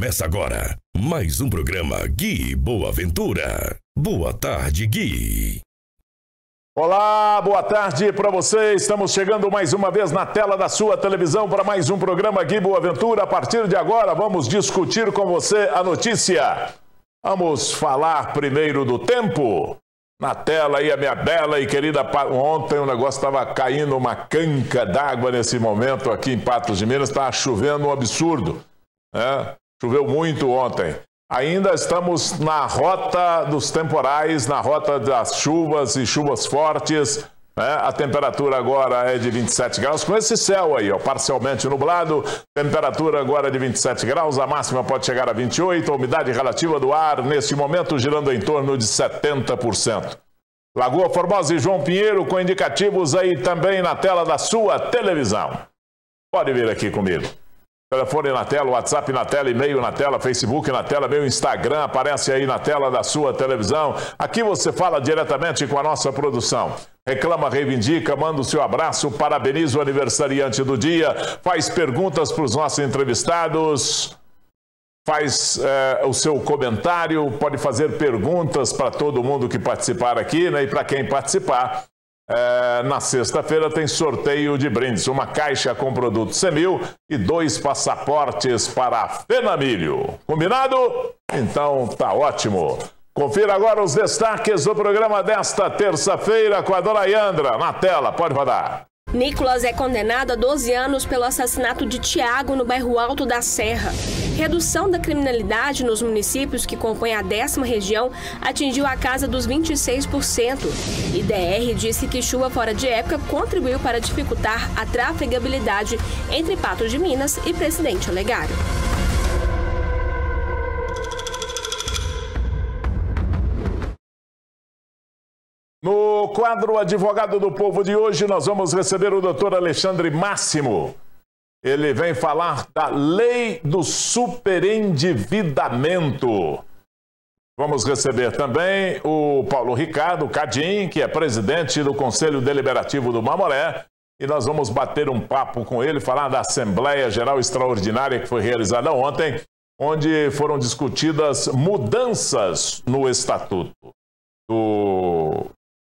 Começa agora mais um programa Gui Boaventura. Boa tarde, Gui. Olá, boa tarde para você. Estamos chegando mais uma vez na tela da sua televisão para mais um programa Gui Boaventura. A partir de agora, vamos discutir com você a notícia. Vamos falar primeiro do tempo. Na tela aí a minha bela e querida... Ontem o negócio estava caindo uma canca d'água nesse momento aqui em Patos de Minas. Estava chovendo um absurdo, né? Choveu muito ontem. Ainda estamos na rota dos temporais, na rota das chuvas e chuvas fortes, né? A temperatura agora é de 27 graus, com esse céu aí, ó, parcialmente nublado. Temperatura agora de 27 graus, a máxima pode chegar a 28, a umidade relativa do ar, neste momento, girando em torno de 70%. Lagoa Formosa e João Pinheiro, com indicativos aí também na tela da sua televisão. Pode vir aqui comigo. Telefone na tela, WhatsApp na tela, e-mail na tela, Facebook na tela, meu Instagram aparece aí na tela da sua televisão. Aqui você fala diretamente com a nossa produção. Reclama, reivindica, manda o seu abraço, parabeniza o aniversariante do dia, faz perguntas para os nossos entrevistados, faz o seu comentário, pode fazer perguntas para todo mundo que participar aqui, né? E para quem participar, na sexta-feira tem sorteio de brindes, uma caixa com produto Semil e 2 passaportes para a Fenamilho. Combinado? Então tá ótimo. Confira agora os destaques do programa desta terça-feira com a dona Yandra. Na tela, pode rodar. Nicolas é condenado a 12 anos pelo assassinato de Tiago no bairro Alto da Serra. Redução da criminalidade nos municípios que compõem a 10ª região atingiu a casa dos 26%. IDR disse que chuva fora de época contribuiu para dificultar a trafegabilidade entre Patos de Minas e Presidente Olegário. No quadro Advogado do Povo de hoje, nós vamos receber o doutor Alexandre Máximo. Ele vem falar da lei do superendividamento. Vamos receber também o Paulo Ricardo Cadim, que é presidente do Conselho Deliberativo do Mamoré. E nós vamos bater um papo com ele, falar da Assembleia Geral Extraordinária que foi realizada ontem, onde foram discutidas mudanças no Estatuto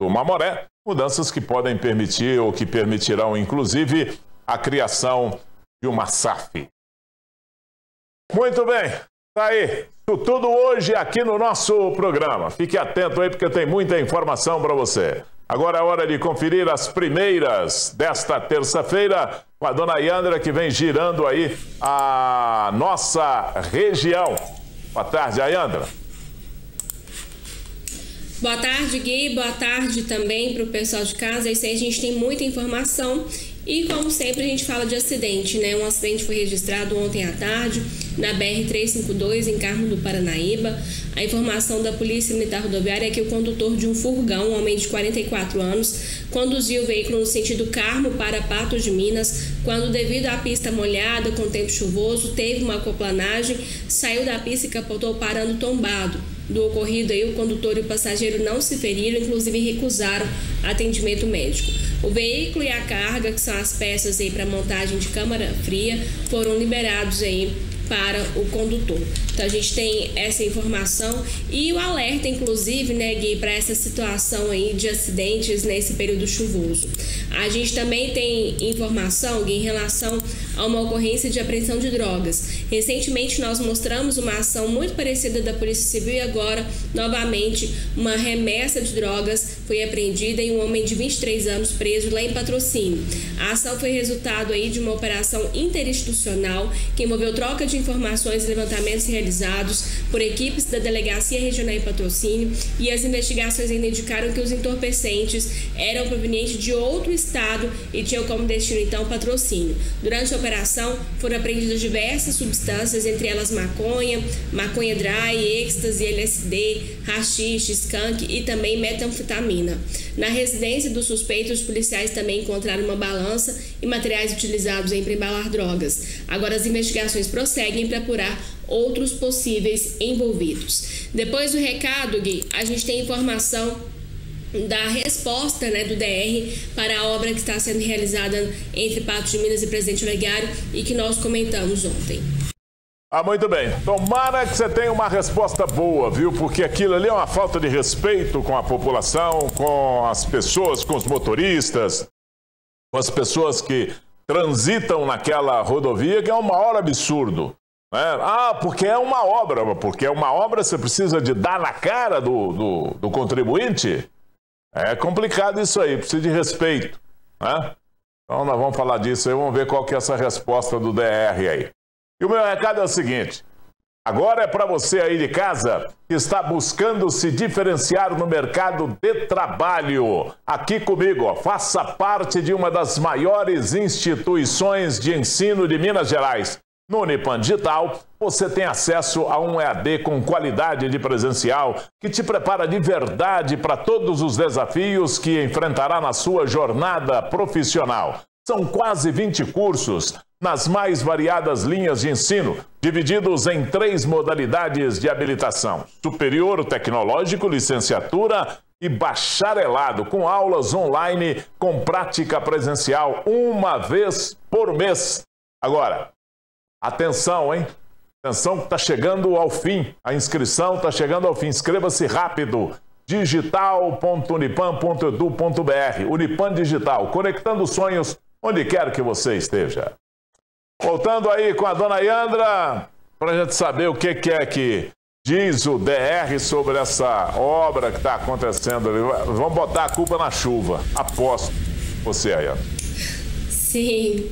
do Mamoré, mudanças que podem permitir ou que permitirão, inclusive, a criação de uma SAF. Muito bem, tá aí. Tudo hoje aqui no nosso programa. Fique atento aí porque tem muita informação para você. Agora é hora de conferir as primeiras desta terça-feira com a dona Yandra, que vem girando aí a nossa região. Boa tarde, Yandra. Boa tarde, Gui. Boa tarde também para o pessoal de casa. Isso aí, a gente tem muita informação e, como sempre, a gente fala de acidente, né? Um acidente foi registrado ontem à tarde na BR-352, em Carmo do Paranaíba. A informação da Polícia Militar Rodoviária é que o condutor de um furgão, um homem de 44 anos, conduziu o veículo no sentido Carmo para Patos de Minas, quando, devido à pista molhada, com tempo chuvoso, teve uma aquaplanagem, saiu da pista e capotou parando tombado. Do ocorrido aí, o condutor e o passageiro não se feriram, inclusive recusaram atendimento médico. O veículo e a carga, que são as peças aí para montagem de câmara fria, foram liberados aí para o condutor. Então a gente tem essa informação e o alerta, inclusive, né, Gui, para essa situação aí de acidentes nesse período chuvoso. A gente também tem informação, Gui, em relação a uma ocorrência de apreensão de drogas. Recentemente nós mostramos uma ação muito parecida da Polícia Civil e agora, novamente, uma remessa de drogas foi apreendida e um homem de 23 anos preso lá em Patrocínio. A ação foi resultado aí de uma operação interinstitucional que envolveu troca de informações e levantamentos realizados por equipes da Delegacia Regional em Patrocínio, e as investigações ainda indicaram que os entorpecentes eram provenientes de outro estado e tinham como destino, então, Patrocínio. Durante a operação, foram apreendidas diversas substâncias, entre elas maconha dry, êxtase, LSD, haxixe, skunk e também metanfetamina. Na residência dos suspeitos, os policiais também encontraram uma balança e materiais utilizados para embalar drogas. Agora as investigações prosseguem para apurar outros possíveis envolvidos. Depois do recado, Gui, a gente tem informação da resposta, né, do DR para a obra que está sendo realizada entre Patos de Minas e Presidente Olegário e que nós comentamos ontem. Muito bem. Tomara que você tenha uma resposta boa, viu? Porque aquilo ali é uma falta de respeito com a população, com as pessoas, com os motoristas, com as pessoas que transitam naquela rodovia, que é o maior absurdo. Né? Porque é uma obra. Porque é uma obra, você precisa de dar na cara do contribuinte? É complicado isso aí, precisa de respeito. Né? Então nós vamos falar disso aí, vamos ver qual que é essa resposta do DR aí. E o meu recado é o seguinte, agora é para você aí de casa que está buscando se diferenciar no mercado de trabalho. Aqui comigo, ó, faça parte de uma das maiores instituições de ensino de Minas Gerais. No Unipan Digital, você tem acesso a um EAD com qualidade de presencial que te prepara de verdade para todos os desafios que enfrentará na sua jornada profissional. São quase 20 cursos nas mais variadas linhas de ensino, divididos em 3 modalidades de habilitação: superior tecnológico, licenciatura e bacharelado, com aulas online com prática presencial uma vez por mês. Agora, atenção, hein? Atenção que está chegando ao fim, a inscrição está chegando ao fim, inscreva-se rápido. digital.unipan.edu.br, Unipan Digital, conectando sonhos onde quer que você esteja. Voltando aí com a dona Yandra, para a gente saber o que é que diz o DR sobre essa obra que está acontecendo ali. Vamos botar a culpa na chuva, aposto você aí. Sim,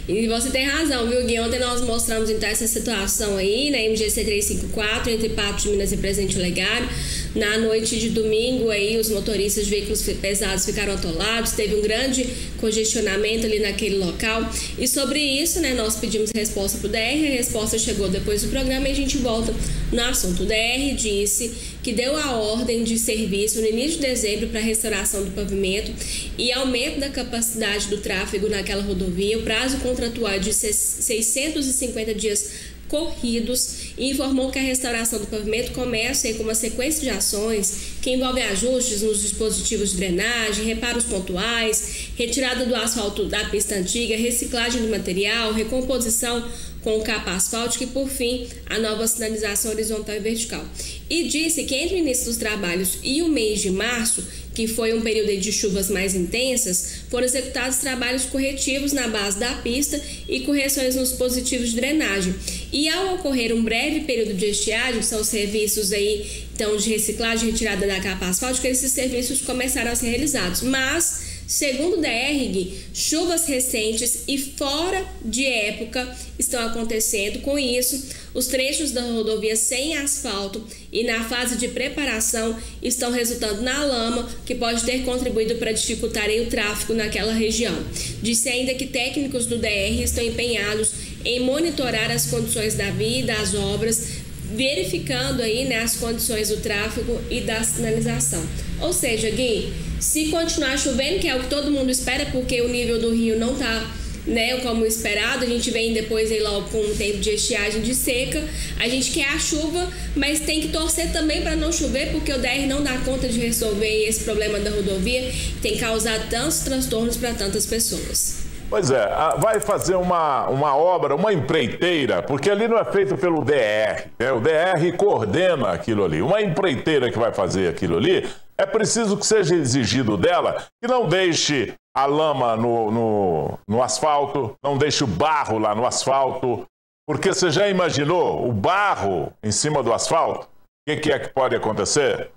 e você tem razão, viu, Gui? Ontem nós mostramos então essa situação aí na MGC 354, entre Patos de Minas e Presidente Olegário. Na noite de domingo, aí, os motoristas de veículos pesados ficaram atolados, teve um grande congestionamento ali naquele local. E sobre isso, né, nós pedimos resposta para o DR, a resposta chegou depois do programa e a gente volta no assunto. O DR disse que deu a ordem de serviço no início de dezembro para restauração do pavimento e aumento da capacidade do tráfego naquela rodovia. O prazo contratual é de 650 dias corridos, e informou que a restauração do pavimento começa com uma sequência de ações que envolve ajustes nos dispositivos de drenagem, reparos pontuais, retirada do asfalto da pista antiga, reciclagem do material, recomposição com capa asfáltica e, por fim, a nova sinalização horizontal e vertical. E disse que entre o início dos trabalhos e o mês de março, que foi um período de chuvas mais intensas, foram executados trabalhos corretivos na base da pista e correções nos dispositivos de drenagem. E ao ocorrer um breve período de estiagem, que são os serviços aí, então, de reciclagem e retirada da capa asfáltica, esses serviços começaram a ser realizados. Mas, segundo o DR, chuvas recentes e fora de época estão acontecendo. Com isso, os trechos da rodovia sem asfalto e na fase de preparação estão resultando na lama, que pode ter contribuído para dificultar aí o tráfego naquela região. Disse ainda que técnicos do DR estão empenhados em monitorar as condições da via e das obras, verificando aí, né, as condições do tráfego e da sinalização. Ou seja, Gui, se continuar chovendo, que é o que todo mundo espera, porque o nível do rio não está, né, como esperado, a gente vem depois aí logo com um tempo de estiagem, de seca, a gente quer a chuva, mas tem que torcer também para não chover, porque o DR não dá conta de resolver esse problema da rodovia, que tem causado tantos transtornos para tantas pessoas. Pois é, vai fazer uma obra, uma empreiteira, porque ali não é feito pelo DR, né? O DR coordena aquilo ali. Uma empreiteira que vai fazer aquilo ali, é preciso que seja exigido dela que não deixe a lama no asfalto, não deixe o barro lá no asfalto, porque você já imaginou o barro em cima do asfalto? O que é que pode acontecer?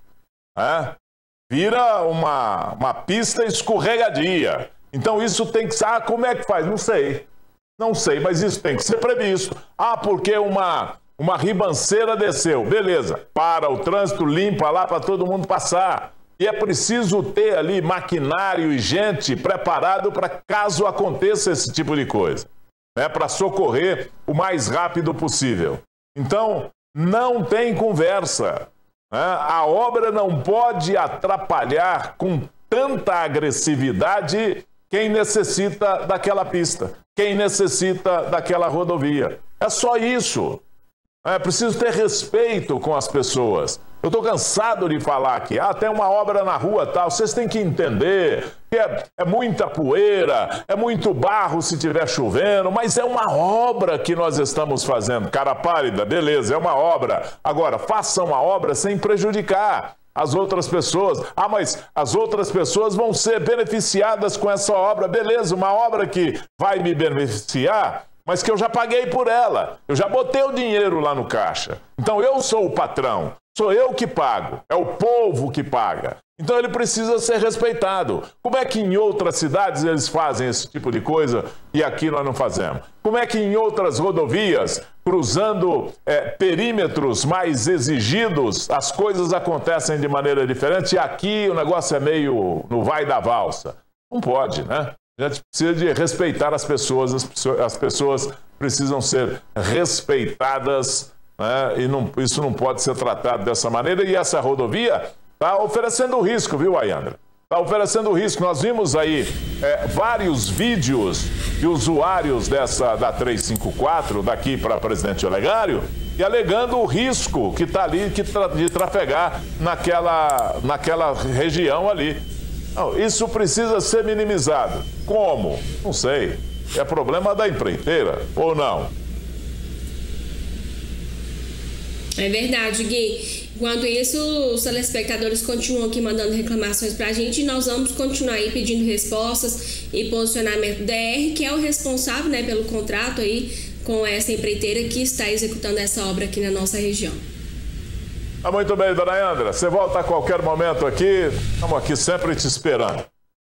Vira uma pista escorregadia. Então isso tem que ser... como é que faz? Não sei, mas isso tem que ser previsto. Porque uma ribanceira desceu, beleza, para o trânsito, limpa lá para todo mundo passar. E é preciso ter ali maquinário e gente preparado para caso aconteça esse tipo de coisa, né? Para socorrer o mais rápido possível. Então, não tem conversa, né? A obra não pode atrapalhar com tanta agressividade quem necessita daquela pista, quem necessita daquela rodovia. É só isso. É preciso ter respeito com as pessoas. Eu estou cansado de falar aqui, tem uma obra na rua tal, vocês têm que entender que é muita poeira, é muito barro se estiver chovendo, mas é uma obra que nós estamos fazendo. Cara pálida, beleza, é uma obra. Agora, façam a obra sem prejudicar as outras pessoas. Mas as outras pessoas vão ser beneficiadas com essa obra, beleza, uma obra que vai me beneficiar, mas que eu já paguei por ela, eu já botei o dinheiro lá no caixa. Então eu sou o patrão, sou eu que pago, é o povo que paga. Então ele precisa ser respeitado. Como é que em outras cidades eles fazem esse tipo de coisa e aqui nós não fazemos? Como é que em outras rodovias, cruzando perímetros mais exigidos, as coisas acontecem de maneira diferente e aqui o negócio é meio no vai da valsa? Não pode, né? A gente precisa de respeitar as pessoas precisam ser respeitadas, né? E isso não pode ser tratado dessa maneira. E essa rodovia está oferecendo risco, viu, Ayandra? Está oferecendo risco. Nós vimos aí vários vídeos de usuários da 354, daqui para Presidente Olegário, e alegando o risco que está ali de trafegar naquela região ali. Não, isso precisa ser minimizado. Como? Não sei. É problema da empreiteira ou não? É verdade, Gui. Enquanto isso, os telespectadores continuam aqui mandando reclamações pra gente e nós vamos continuar aí pedindo respostas e posicionamento do DR, que é o responsável, né, pelo contrato aí com essa empreiteira que está executando essa obra aqui na nossa região. Muito bem, dona Ayandra. Você volta a qualquer momento aqui. Estamos aqui sempre te esperando.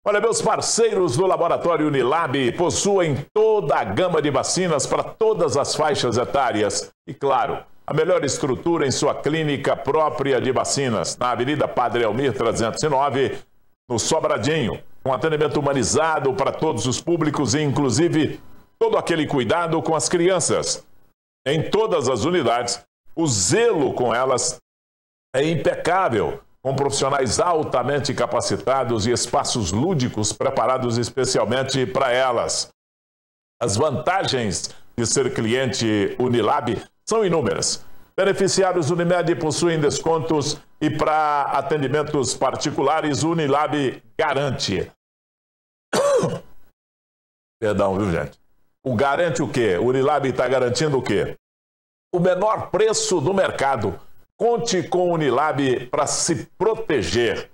Olha, meus parceiros do Laboratório Unilab possuem toda a gama de vacinas para todas as faixas etárias. E, claro, a melhor estrutura em sua clínica própria de vacinas, na Avenida Padre Elmir 309, no Sobradinho, com atendimento humanizado para todos os públicos e, inclusive, todo aquele cuidado com as crianças. Em todas as unidades, o zelo com elas é impecável, com profissionais altamente capacitados e espaços lúdicos preparados especialmente para elas. As vantagens de ser cliente Unilab são inúmeras. Beneficiários Unimed possuem descontos e para atendimentos particulares, Unilab garante. Perdão, viu, gente? O garante o quê? O Unilab está garantindo o quê? O menor preço do mercado. Conte com o Unilab para se proteger.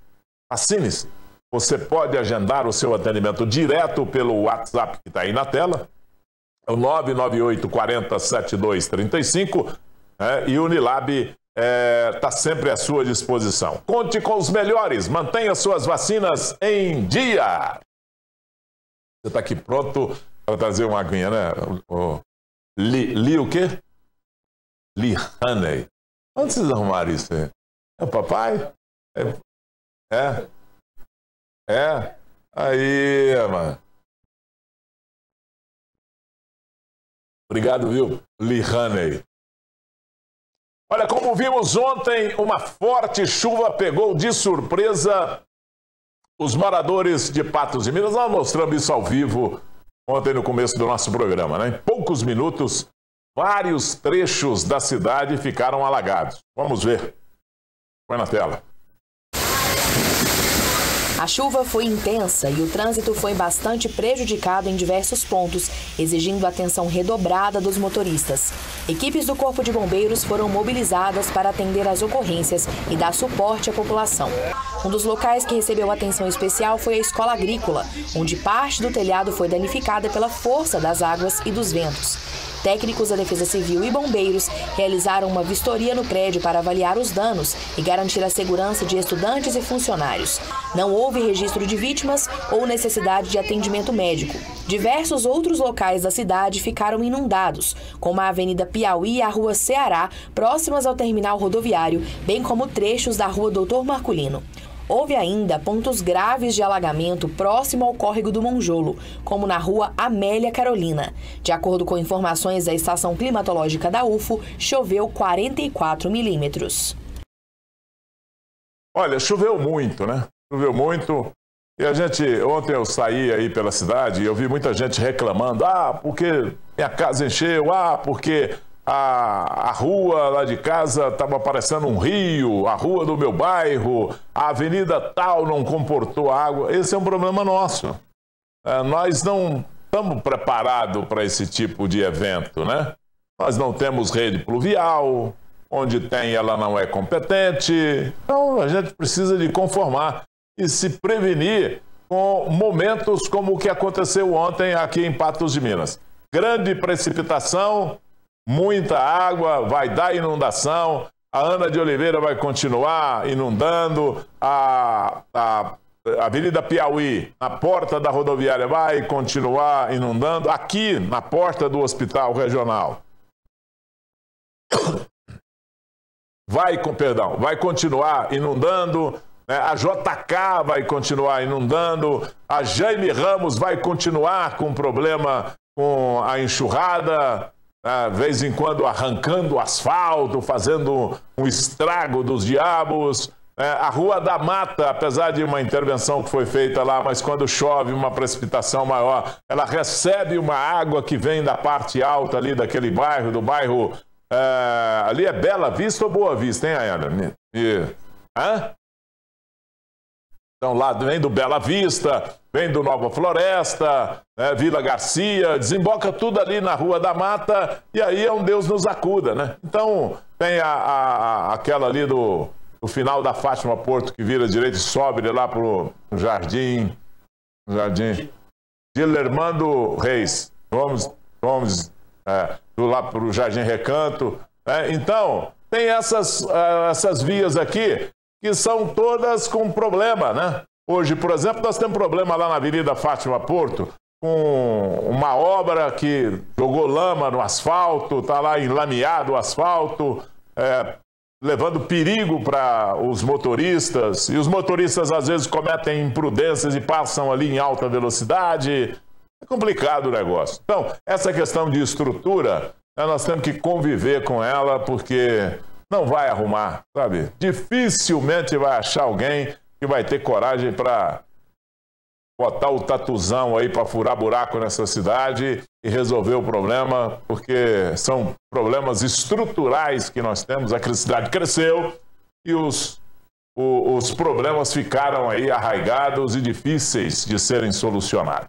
Assine-se. Você pode agendar o seu atendimento direto pelo WhatsApp que está aí na tela. É o 998 40 7235. E o Unilab está sempre à sua disposição. Conte com os melhores. Mantenha suas vacinas em dia. Você está aqui pronto para trazer uma aguinha, né? O quê? Lee Honey. Onde vocês arrumaram isso aí? É o papai? Aí, mano. Obrigado, viu? Lee Honey. Olha, como vimos ontem, uma forte chuva pegou de surpresa os moradores de Patos de Minas. Nós mostramos isso ao vivo ontem no começo do nosso programa, né? Em poucos minutos, vários trechos da cidade ficaram alagados. Vamos ver. Põe na tela. A chuva foi intensa e o trânsito foi bastante prejudicado em diversos pontos, exigindo atenção redobrada dos motoristas. Equipes do Corpo de Bombeiros foram mobilizadas para atender às ocorrências e dar suporte à população. Um dos locais que recebeu atenção especial foi a Escola Agrícola, onde parte do telhado foi danificada pela força das águas e dos ventos. Técnicos da Defesa Civil e bombeiros realizaram uma vistoria no prédio para avaliar os danos e garantir a segurança de estudantes e funcionários. Não houve registro de vítimas ou necessidade de atendimento médico. Diversos outros locais da cidade ficaram inundados, como a Avenida Piauí e a Rua Ceará, próximas ao terminal rodoviário, bem como trechos da Rua Doutor Marculino. Houve ainda pontos graves de alagamento próximo ao córrego do Monjolo, como na Rua Amélia Carolina. De acordo com informações da Estação Climatológica da UFO, choveu 44 milímetros. Olha, choveu muito, né? Choveu muito. E ontem eu saí aí pela cidade e eu vi muita gente reclamando, porque minha casa encheu, porque a rua lá de casa estava parecendo um rio, a rua do meu bairro, a avenida tal não comportou água. Esse é um problema nosso. Nós não estamos preparados para esse tipo de evento, né? Nós não temos rede pluvial, onde tem ela não é competente. Então a gente precisa de conformar e se prevenir com momentos como o que aconteceu ontem aqui em Patos de Minas. Grande precipitação, muita água, vai dar inundação, a Ana de Oliveira vai continuar inundando, a Avenida Piauí, na porta da rodoviária, vai continuar inundando, aqui na porta do Hospital Regional. Vai continuar inundando, né? A JK vai continuar inundando, a Jaime Ramos vai continuar com problema com a enxurrada, de vez em quando arrancando o asfalto, fazendo um estrago dos diabos. A Rua da Mata, apesar de uma intervenção que foi feita lá, mas quando chove uma precipitação maior, ela recebe uma água que vem da parte alta ali daquele bairro, do bairro... ali é Bela Vista ou Boa Vista, hein, Ayana? Então lá vem do Bela Vista, vem do Nova Floresta, Vila Garcia, desemboca tudo ali na Rua da Mata e aí é um Deus nos acuda, né? Então tem aquela ali do final da Fátima Porto que vira direito e sobe lá pro Jardim Dilermando Reis. Vamos lá para o Jardim Recanto. Então, tem essas vias aqui que são todas com problema, né? Hoje, por exemplo, nós temos problema lá na Avenida Fátima Porto, com uma obra que jogou lama no asfalto, está lá enlameado o asfalto, levando perigo para os motoristas. E os motoristas, às vezes, cometem imprudências e passam ali em alta velocidade. É complicado o negócio. Então, essa questão de estrutura, nós temos que conviver com ela, porque não vai arrumar, sabe? Dificilmente vai achar alguém que vai ter coragem para botar o tatuzão aí para furar buraco nessa cidade e resolver o problema, porque são problemas estruturais que nós temos. A cidade cresceu e os problemas ficaram aí arraigados e difíceis de serem solucionados.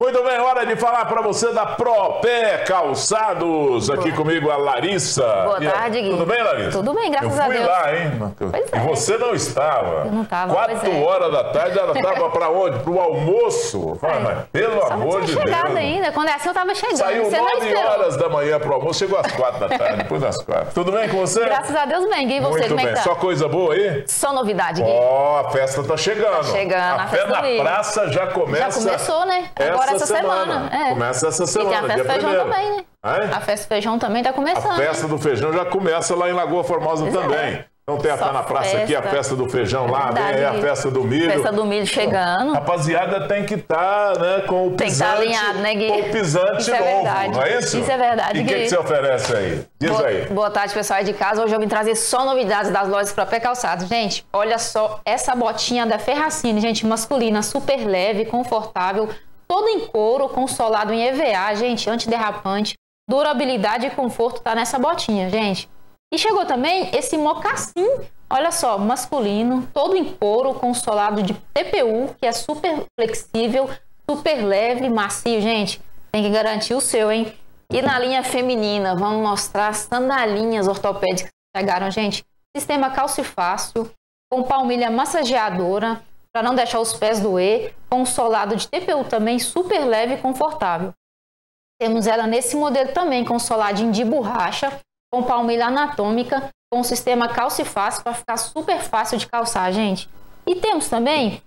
Muito bem, hora de falar para você da Propé Calçados. Aqui comigo a Larissa. Boa tarde, Gui. Tudo bem, Larissa? Tudo bem, graças a Deus. Eu fui lá, hein? Pois é. E você não estava. Eu não estava, 4 horas da tarde, ela estava para onde? Para o almoço. Mas, pelo amor de Deus. Chegada ainda. Quando é assim, eu estava chegando. Saiu 9 horas da manhã para o almoço, chegou às 4 da tarde, depois das 4. Tudo bem com você? Graças a Deus, bem, Gui. E você, muito como é bem. que tá? Só coisa boa aí? Só novidade, Gui. A festa está chegando. Tá chegando. A festa na praça já começa. Já começou, né? Agora essa semana. Começa essa semana. E tem a festa do feijão também, né? A festa do feijão também tá começando. A festa do feijão já começa lá em Lagoa Formosa também. Então tem a na praça aqui, a festa do feijão lá, vem aí a festa do milho. Festa do milho chegando. Rapaziada tem que estar, né, com o pisante. Tem que estar alinhado, né, Gui? Com o pisante novo, verdade. não é isso? Isso é verdade, Gui. E o que você oferece aí? Diz aí. Boa tarde, pessoal aí de casa. Hoje eu vim trazer só novidades das lojas Propé Calçados. Gente, olha só essa botinha da Ferracini, gente, masculina, super leve, confortável, toda em couro, com solado em EVA, gente, antiderrapante, durabilidade e conforto tá nessa botinha, gente. E chegou também esse mocassim, olha só, masculino, todo em couro, com solado de TPU, que é super flexível, super leve, macio, gente. Tem que garantir o seu, hein? E na linha feminina, vamos mostrar as sandalinhas ortopédicas que chegaram, gente. Sistema calcifácil, com palmilha massageadora, para não deixar os pés doer, com solado de TPU também, super leve e confortável. Temos ela nesse modelo também, com soladinho de borracha, com palmilha anatômica, com sistema calcifácil para ficar super fácil de calçar, gente. E temos também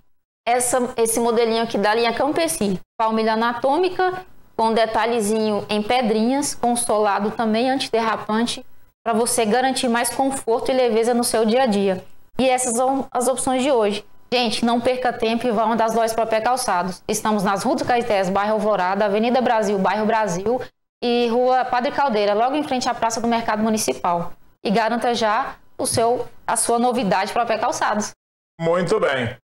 esse modelinho aqui da linha Campessi, palmilha anatômica, com detalhezinho em pedrinhas, com solado também antiderrapante, para você garantir mais conforto e leveza no seu dia a dia. E essas são as opções de hoje. Gente, não perca tempo e vá uma das lojas Propé Calçados. Estamos nas Ruas do Caetés, bairro Alvorada, Avenida Brasil, bairro Brasil e Rua Padre Caldeira, logo em frente à Praça do Mercado Municipal. E garanta já a sua novidade Propé Calçados. Muito bem.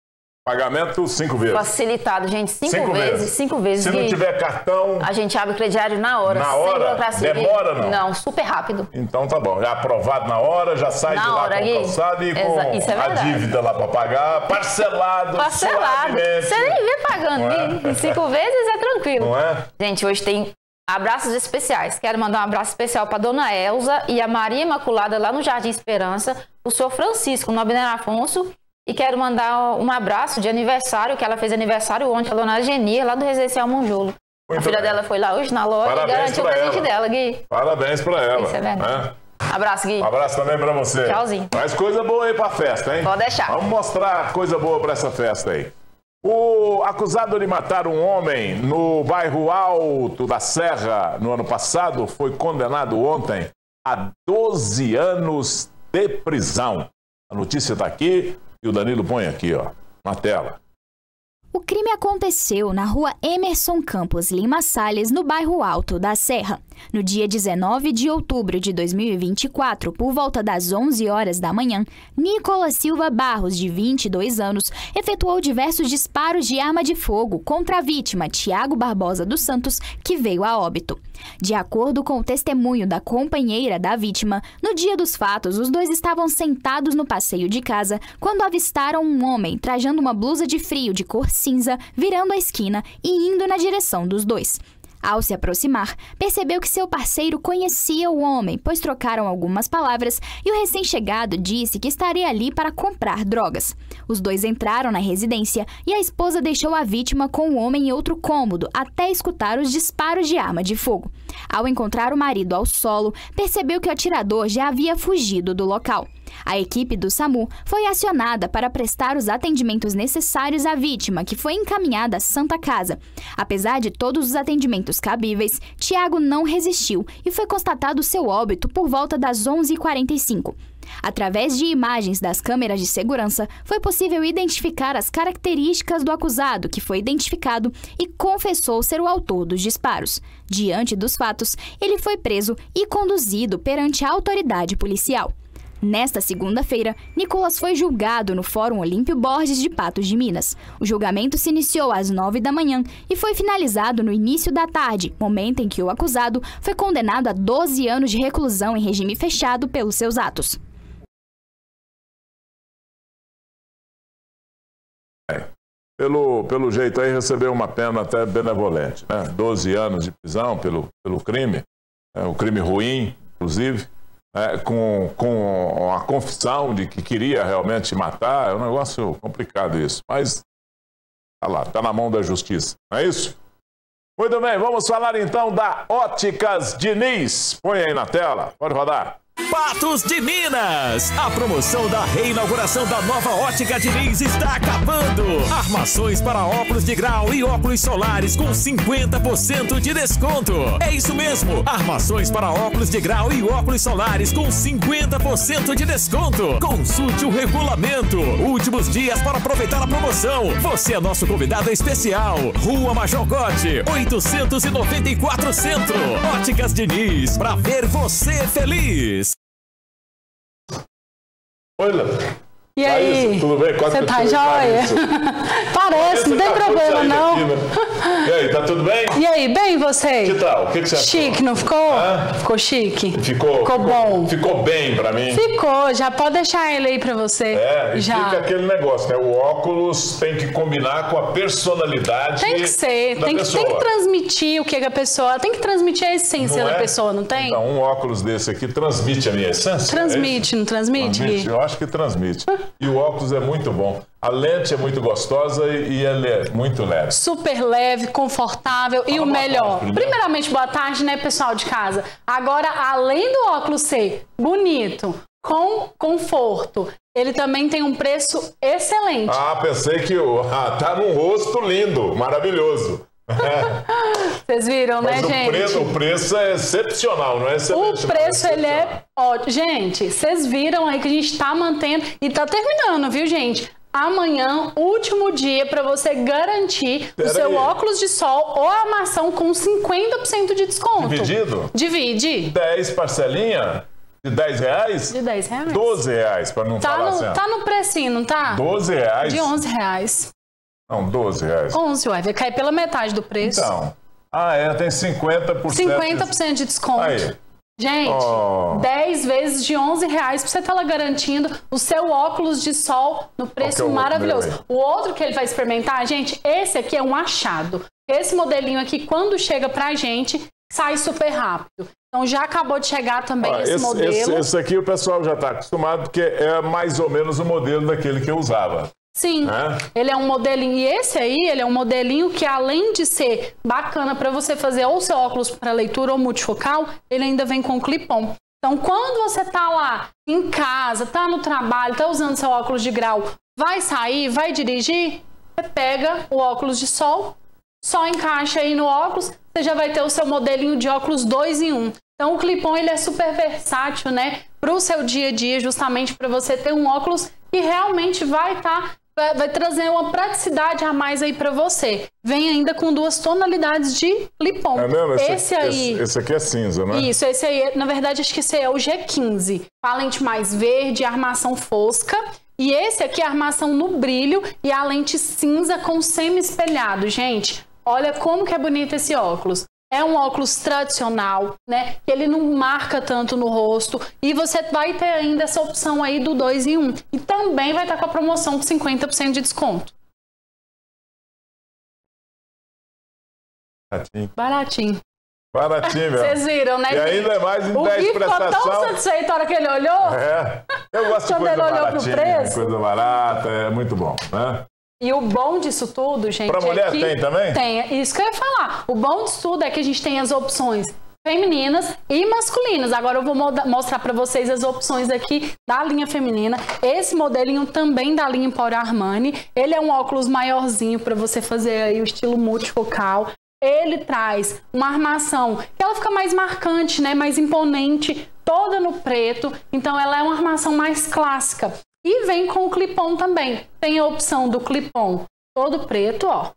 Pagamento 5 vezes. Facilitado, gente. 5 vezes. 5 vezes. Se não tiver cartão... A gente abre o crediário na hora. Na hora? Demora, não? Não, super rápido. Então tá bom. Já aprovado na hora, já sai de lá com o calçado e com a dívida lá para pagar, parcelado. Parcelado. Você nem vê pagando. Em 5 vezes é tranquilo. Não é? Gente, hoje tem abraços especiais. Quero mandar um abraço especial para dona Elza e a Maria Imaculada lá no Jardim Esperança, o senhor Francisco, no Abner Afonso. E quero mandar um abraço de aniversário, que ela fez aniversário ontem, a dona Genia, lá do Residencial Monjolo. A filha dela foi lá hoje na loja e garantiu o presente dela, Gui. Parabéns pra ela. Isso é verdade. Abraço, Gui. Um abraço também pra você. Tchauzinho. Mais coisa boa aí pra festa, hein? Pode deixar. Vamos mostrar coisa boa pra essa festa aí. O acusado de matar um homem no bairro Alto da Serra no ano passado foi condenado ontem a 12 anos de prisão. A notícia tá aqui. E o Danilo põe aqui, ó, na tela. O crime aconteceu na rua Emerson Campos Lima Salles, no bairro Alto da Serra. No dia 19 de outubro de 2024, por volta das 11 horas da manhã, Nicolas Silva Barros, de 22 anos, efetuou diversos disparos de arma de fogo contra a vítima, Tiago Barbosa dos Santos, que veio a óbito. De acordo com o testemunho da companheira da vítima, no dia dos fatos, os dois estavam sentados no passeio de casa quando avistaram um homem trajando uma blusa de frio de cor cinza, virando a esquina e indo na direção dos dois. Ao se aproximar, percebeu que seu parceiro conhecia o homem, pois trocaram algumas palavras e o recém-chegado disse que estaria ali para comprar drogas. Os dois entraram na residência e a esposa deixou a vítima com o homem em outro cômodo até escutar os disparos de arma de fogo. Ao encontrar o marido ao solo, percebeu que o atirador já havia fugido do local. A equipe do SAMU foi acionada para prestar os atendimentos necessários à vítima, que foi encaminhada à Santa Casa. Apesar de todos os atendimentos cabíveis, Tiago não resistiu e foi constatado seu óbito por volta das 11h45. Através de imagens das câmeras de segurança, foi possível identificar as características do acusado, que foi identificado e confessou ser o autor dos disparos. Diante dos fatos, ele foi preso e conduzido perante a autoridade policial. Nesta segunda-feira, Nicolas foi julgado no Fórum Olímpio Borges de Patos de Minas. O julgamento se iniciou às 9 da manhã e foi finalizado no início da tarde, momento em que o acusado foi condenado a 12 anos de reclusão em regime fechado pelos seus atos. Pelo jeito aí, recebeu uma pena até benevolente, né? 12 anos de prisão pelo crime, um crime ruim, inclusive. Com a confissão de que queria realmente matar, é um negócio complicado isso. Mas tá lá, tá na mão da justiça, não é isso? Muito bem, vamos falar então da Óticas Diniz. Põe aí na tela, pode rodar. Patos de Minas. A promoção da reinauguração da nova Ótica Diniz está acabando. Armações para óculos de grau e óculos solares com 50% de desconto. É isso mesmo, armações para óculos de grau e óculos solares com 50% de desconto. Consulte o regulamento. Últimos dias para aproveitar a promoção. Você é nosso convidado especial. Rua Major Gotti, 894 Centro. Óticas Diniz, para ver você feliz. Oi, Léo. E aí? Tudo bem? Você tá joia? Parece, não tem problema não. Aqui, né? E aí, tá tudo bem? E aí, bem você? Que tal? O que você achou? Chique, não ficou? Ficou chique? Ficou bom. Ficou bem pra mim? Ficou, já pode deixar ele aí pra você. E já. Fica aquele negócio, né? O óculos tem que combinar com a personalidade. Tem que ser, tem que transmitir o que a pessoa, tem que transmitir a essência da pessoa, não tem? Então, um óculos desse aqui transmite a minha essência? Transmite, não transmite? Transmite, eu acho que transmite. E o óculos é muito bom. A lente é muito gostosa e ele é muito leve. Super leve, confortável e o melhor. Primeiramente, boa tarde, né, pessoal de casa? Agora, além do óculos ser bonito, com conforto, ele também tem um preço excelente. Pensei que tá num rosto lindo, maravilhoso. Vocês viram, né, gente? O preço é excepcional, não é excelente? O preço, ele é ótimo. Gente, vocês viram aí que a gente tá mantendo e tá terminando, viu, gente? Amanhã, último dia para você garantir o seu óculos de sol ou a armação com 50% de desconto. Dividido? Divide. 10 parcelinha? De 10 reais? De 10 reais. 12 reais, para não falar assim. Tá no precinho, não tá? 12 reais? De 11 reais. Não, 12 reais. 11, ué, vai cair pela metade do preço. Então, tem 50%. 50% de desconto. Aí. Gente, 10 vezes de 11 reais pra você estar lá garantindo o seu óculos de sol no preço maravilhoso. O outro que ele vai experimentar, gente, esse aqui é um achado. Esse modelinho aqui, quando chega pra gente, sai super rápido. Então já acabou de chegar também esse modelo. Esse aqui o pessoal já está acostumado, porque é mais ou menos o modelo daquele que eu usava. Sim, ele é um modelinho, e esse aí, ele é um modelinho que além de ser bacana para você fazer ou seu óculos para leitura ou multifocal, ele ainda vem com clip-on. Então, quando você tá lá em casa, tá no trabalho, tá usando seu óculos de grau, vai sair, vai dirigir, você pega o óculos de sol, só encaixa aí no óculos, você já vai ter o seu modelinho de óculos 2 em 1. Então, o clip-on, ele é super versátil, né, para o seu dia a dia, justamente para você ter um óculos que realmente vai trazer uma praticidade a mais aí para você. Vem ainda com 2 tonalidades de clip-on. É mesmo? Esse aqui é cinza, né? Isso, esse aí, na verdade, acho que esse aí é o G15. A lente mais verde, a armação fosca. E esse aqui é a armação no brilho e a lente cinza com semi-espelhado. Gente, olha como que é bonito esse óculos. É um óculos tradicional, né? Que ele não marca tanto no rosto. E você vai ter ainda essa opção aí do 2 em 1. E também vai estar com a promoção de 50% de desconto. Baratinho. Baratinho, meu. Vocês viram, né? E ainda é mais em 10 prestação. Ficou tão satisfeito na hora que ele olhou. Eu gosto de coisa baratinha, coisa barata. É muito bom, né? E o bom disso tudo, gente, pra mulher tem também? Tem, isso que eu ia falar. O bom disso tudo é que a gente tem as opções femininas e masculinas. Agora eu vou mostrar para vocês as opções aqui da linha feminina. Esse modelinho também da linha Emporio Armani. Ele é um óculos maiorzinho para você fazer aí o estilo multifocal. Ele traz uma armação que ela fica mais marcante, né, mais imponente, toda no preto. Então ela é uma armação mais clássica. E vem com o clip-on também. Tem a opção do clip-on todo preto, ó.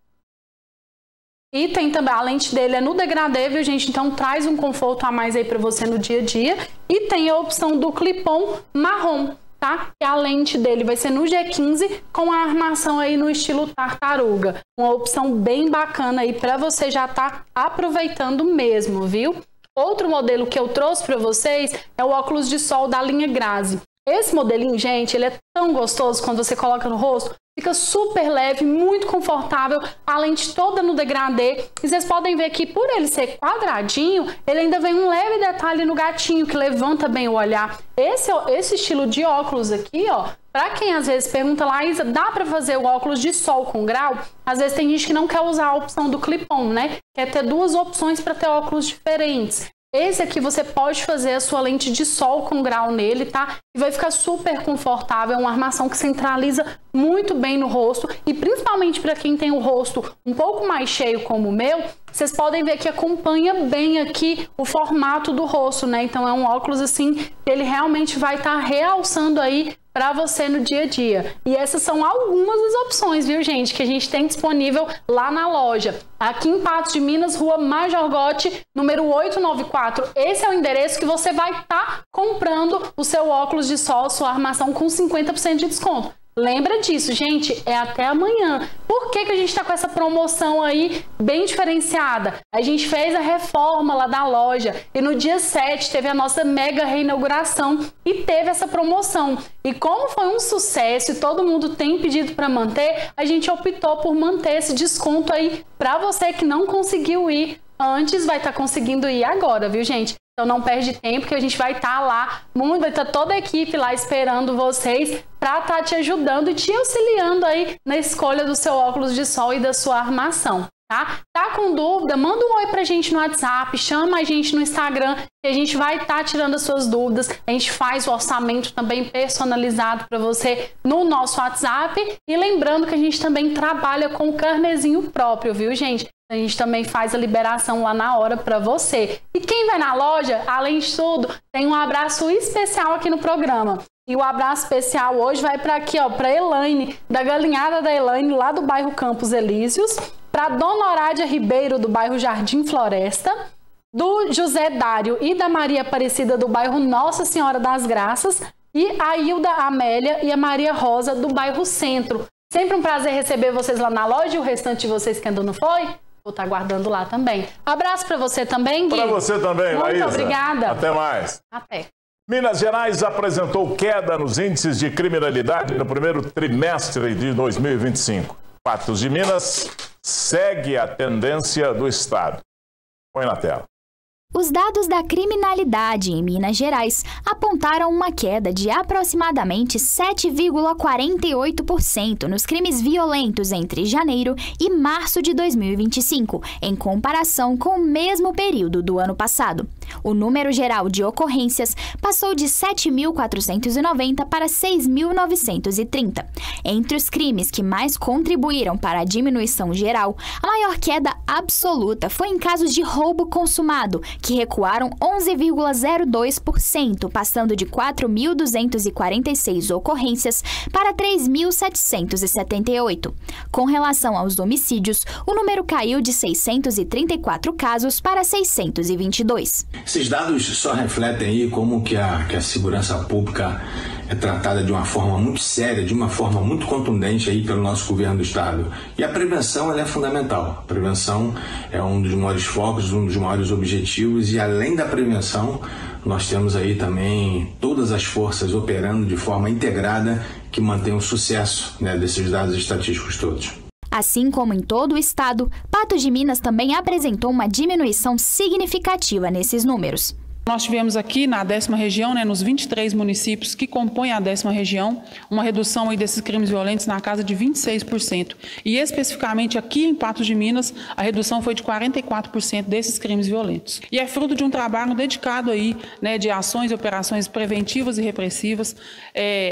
E tem também, a lente dele é no degradê, viu, gente? Então traz um conforto a mais aí pra você no dia a dia. E tem a opção do clip-on marrom, tá? Que a lente dele vai ser no G15 com a armação aí no estilo tartaruga. Uma opção bem bacana aí pra você já tá aproveitando mesmo, viu? Outro modelo que eu trouxe pra vocês é o óculos de sol da linha Grazi. Esse modelinho, gente, ele é tão gostoso quando você coloca no rosto, fica super leve, muito confortável, a lente toda no degradê. E vocês podem ver que por ele ser quadradinho, ele ainda vem um leve detalhe no gatinho, que levanta bem o olhar. Esse estilo de óculos aqui, ó, pra quem às vezes pergunta lá, Isa, dá pra fazer o óculos de sol com grau? Às vezes tem gente que não quer usar a opção do clip-on, né? Quer ter 2 opções para ter óculos diferentes. Esse aqui você pode fazer a sua lente de sol com grau nele, tá? E vai ficar super confortável, é uma armação que centraliza muito bem no rosto. E principalmente para quem tem o rosto um pouco mais cheio como o meu, vocês podem ver que acompanha bem aqui o formato do rosto, né? Então é um óculos assim, que ele realmente vai estar realçando aí para você no dia a dia. E essas são algumas das opções, viu, gente, que a gente tem disponível lá na loja. Aqui em Patos de Minas, Rua Major Gotti, número 894. Esse é o endereço que você vai estar comprando o seu óculos de sol, sua armação com 50% de desconto. Lembra disso, gente, é até amanhã. Por que a gente tá com essa promoção aí bem diferenciada? A gente fez a reforma lá da loja e no dia 7 teve a nossa mega reinauguração e teve essa promoção. E como foi um sucesso e todo mundo tem pedido para manter, a gente optou por manter esse desconto aí para você que não conseguiu ir antes, vai estar conseguindo ir agora, viu, gente? Então não perde tempo que a gente vai estar lá, vai estar toda a equipe lá esperando vocês para estar te ajudando e te auxiliando aí na escolha do seu óculos de sol e da sua armação, tá? Tá com dúvida? Manda um oi pra gente no WhatsApp, chama a gente no Instagram que a gente vai estar tirando as suas dúvidas. A gente faz o orçamento também personalizado para você no nosso WhatsApp e lembrando que a gente também trabalha com o carnezinho próprio, viu, gente? A gente também faz a liberação lá na hora para você. E quem vai na loja, além de tudo, tem um abraço especial aqui no programa. E o abraço especial hoje vai para aqui, ó, para Elaine, da galinhada da Elaine, lá do bairro Campos Elíseos, para Dona Horádia Ribeiro, do bairro Jardim Floresta, do José Dário e da Maria Aparecida, do bairro Nossa Senhora das Graças, e a Hilda Amélia e a Maria Rosa, do bairro Centro. Sempre um prazer receber vocês lá na loja e o restante de vocês que ainda não foi, vou estar aguardando lá também. Abraço para você também, Gui. Para você também, Laísa. Muito obrigada. Até mais. Até. Minas Gerais apresentou queda nos índices de criminalidade no primeiro trimestre de 2025. Patos de Minas segue a tendência do estado. Põe na tela. Os dados da criminalidade em Minas Gerais apontaram uma queda de aproximadamente 7,48% nos crimes violentos entre janeiro e março de 2025, em comparação com o mesmo período do ano passado. O número geral de ocorrências passou de 7.490 para 6.930. Entre os crimes que mais contribuíram para a diminuição geral, a maior queda absoluta foi em casos de roubo consumado, que recuaram 11,02%, passando de 4.246 ocorrências para 3.778. Com relação aos homicídios, o número caiu de 634 casos para 622. Esses dados só refletem aí como que a segurança pública é tratada de uma forma muito séria, de uma forma muito contundente aí pelo nosso governo do estado. E a prevenção ela é fundamental. A prevenção é um dos maiores focos, um dos maiores objetivos, e além da prevenção, nós temos aí também todas as forças operando de forma integrada que mantém o sucesso, né, desses dados estatísticos todos. Assim como em todo o estado, Patos de Minas também apresentou uma diminuição significativa nesses números. Nós tivemos aqui na 10ª região, nos 23 municípios que compõem a 10ª região, uma redução aí desses crimes violentos na casa de 26%. E especificamente aqui em Patos de Minas, a redução foi de 44% desses crimes violentos. E é fruto de um trabalho dedicado aí, de ações e operações preventivas e repressivas,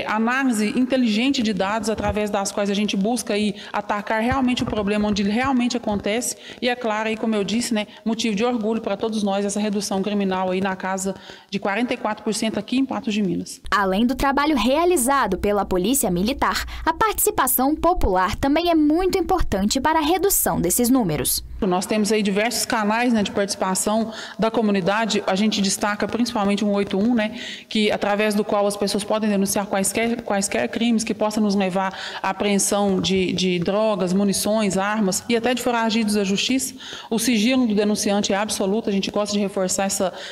análise inteligente de dados através das quais a gente busca aí atacar realmente o problema onde ele realmente acontece. E é claro, aí, como eu disse, motivo de orgulho para todos nós essa redução criminal aí na casa de 44% aqui em Patos de Minas. Além do trabalho realizado pela Polícia Militar, a participação popular também é muito importante para a redução desses números. Nós temos aí diversos canais de participação da comunidade. A gente destaca principalmente o 181, que através do qual as pessoas podem denunciar quaisquer crimes que possam nos levar à apreensão de drogas, munições, armas e até de foragidos da justiça. O sigilo do denunciante é absoluto. A gente gosta de reforçar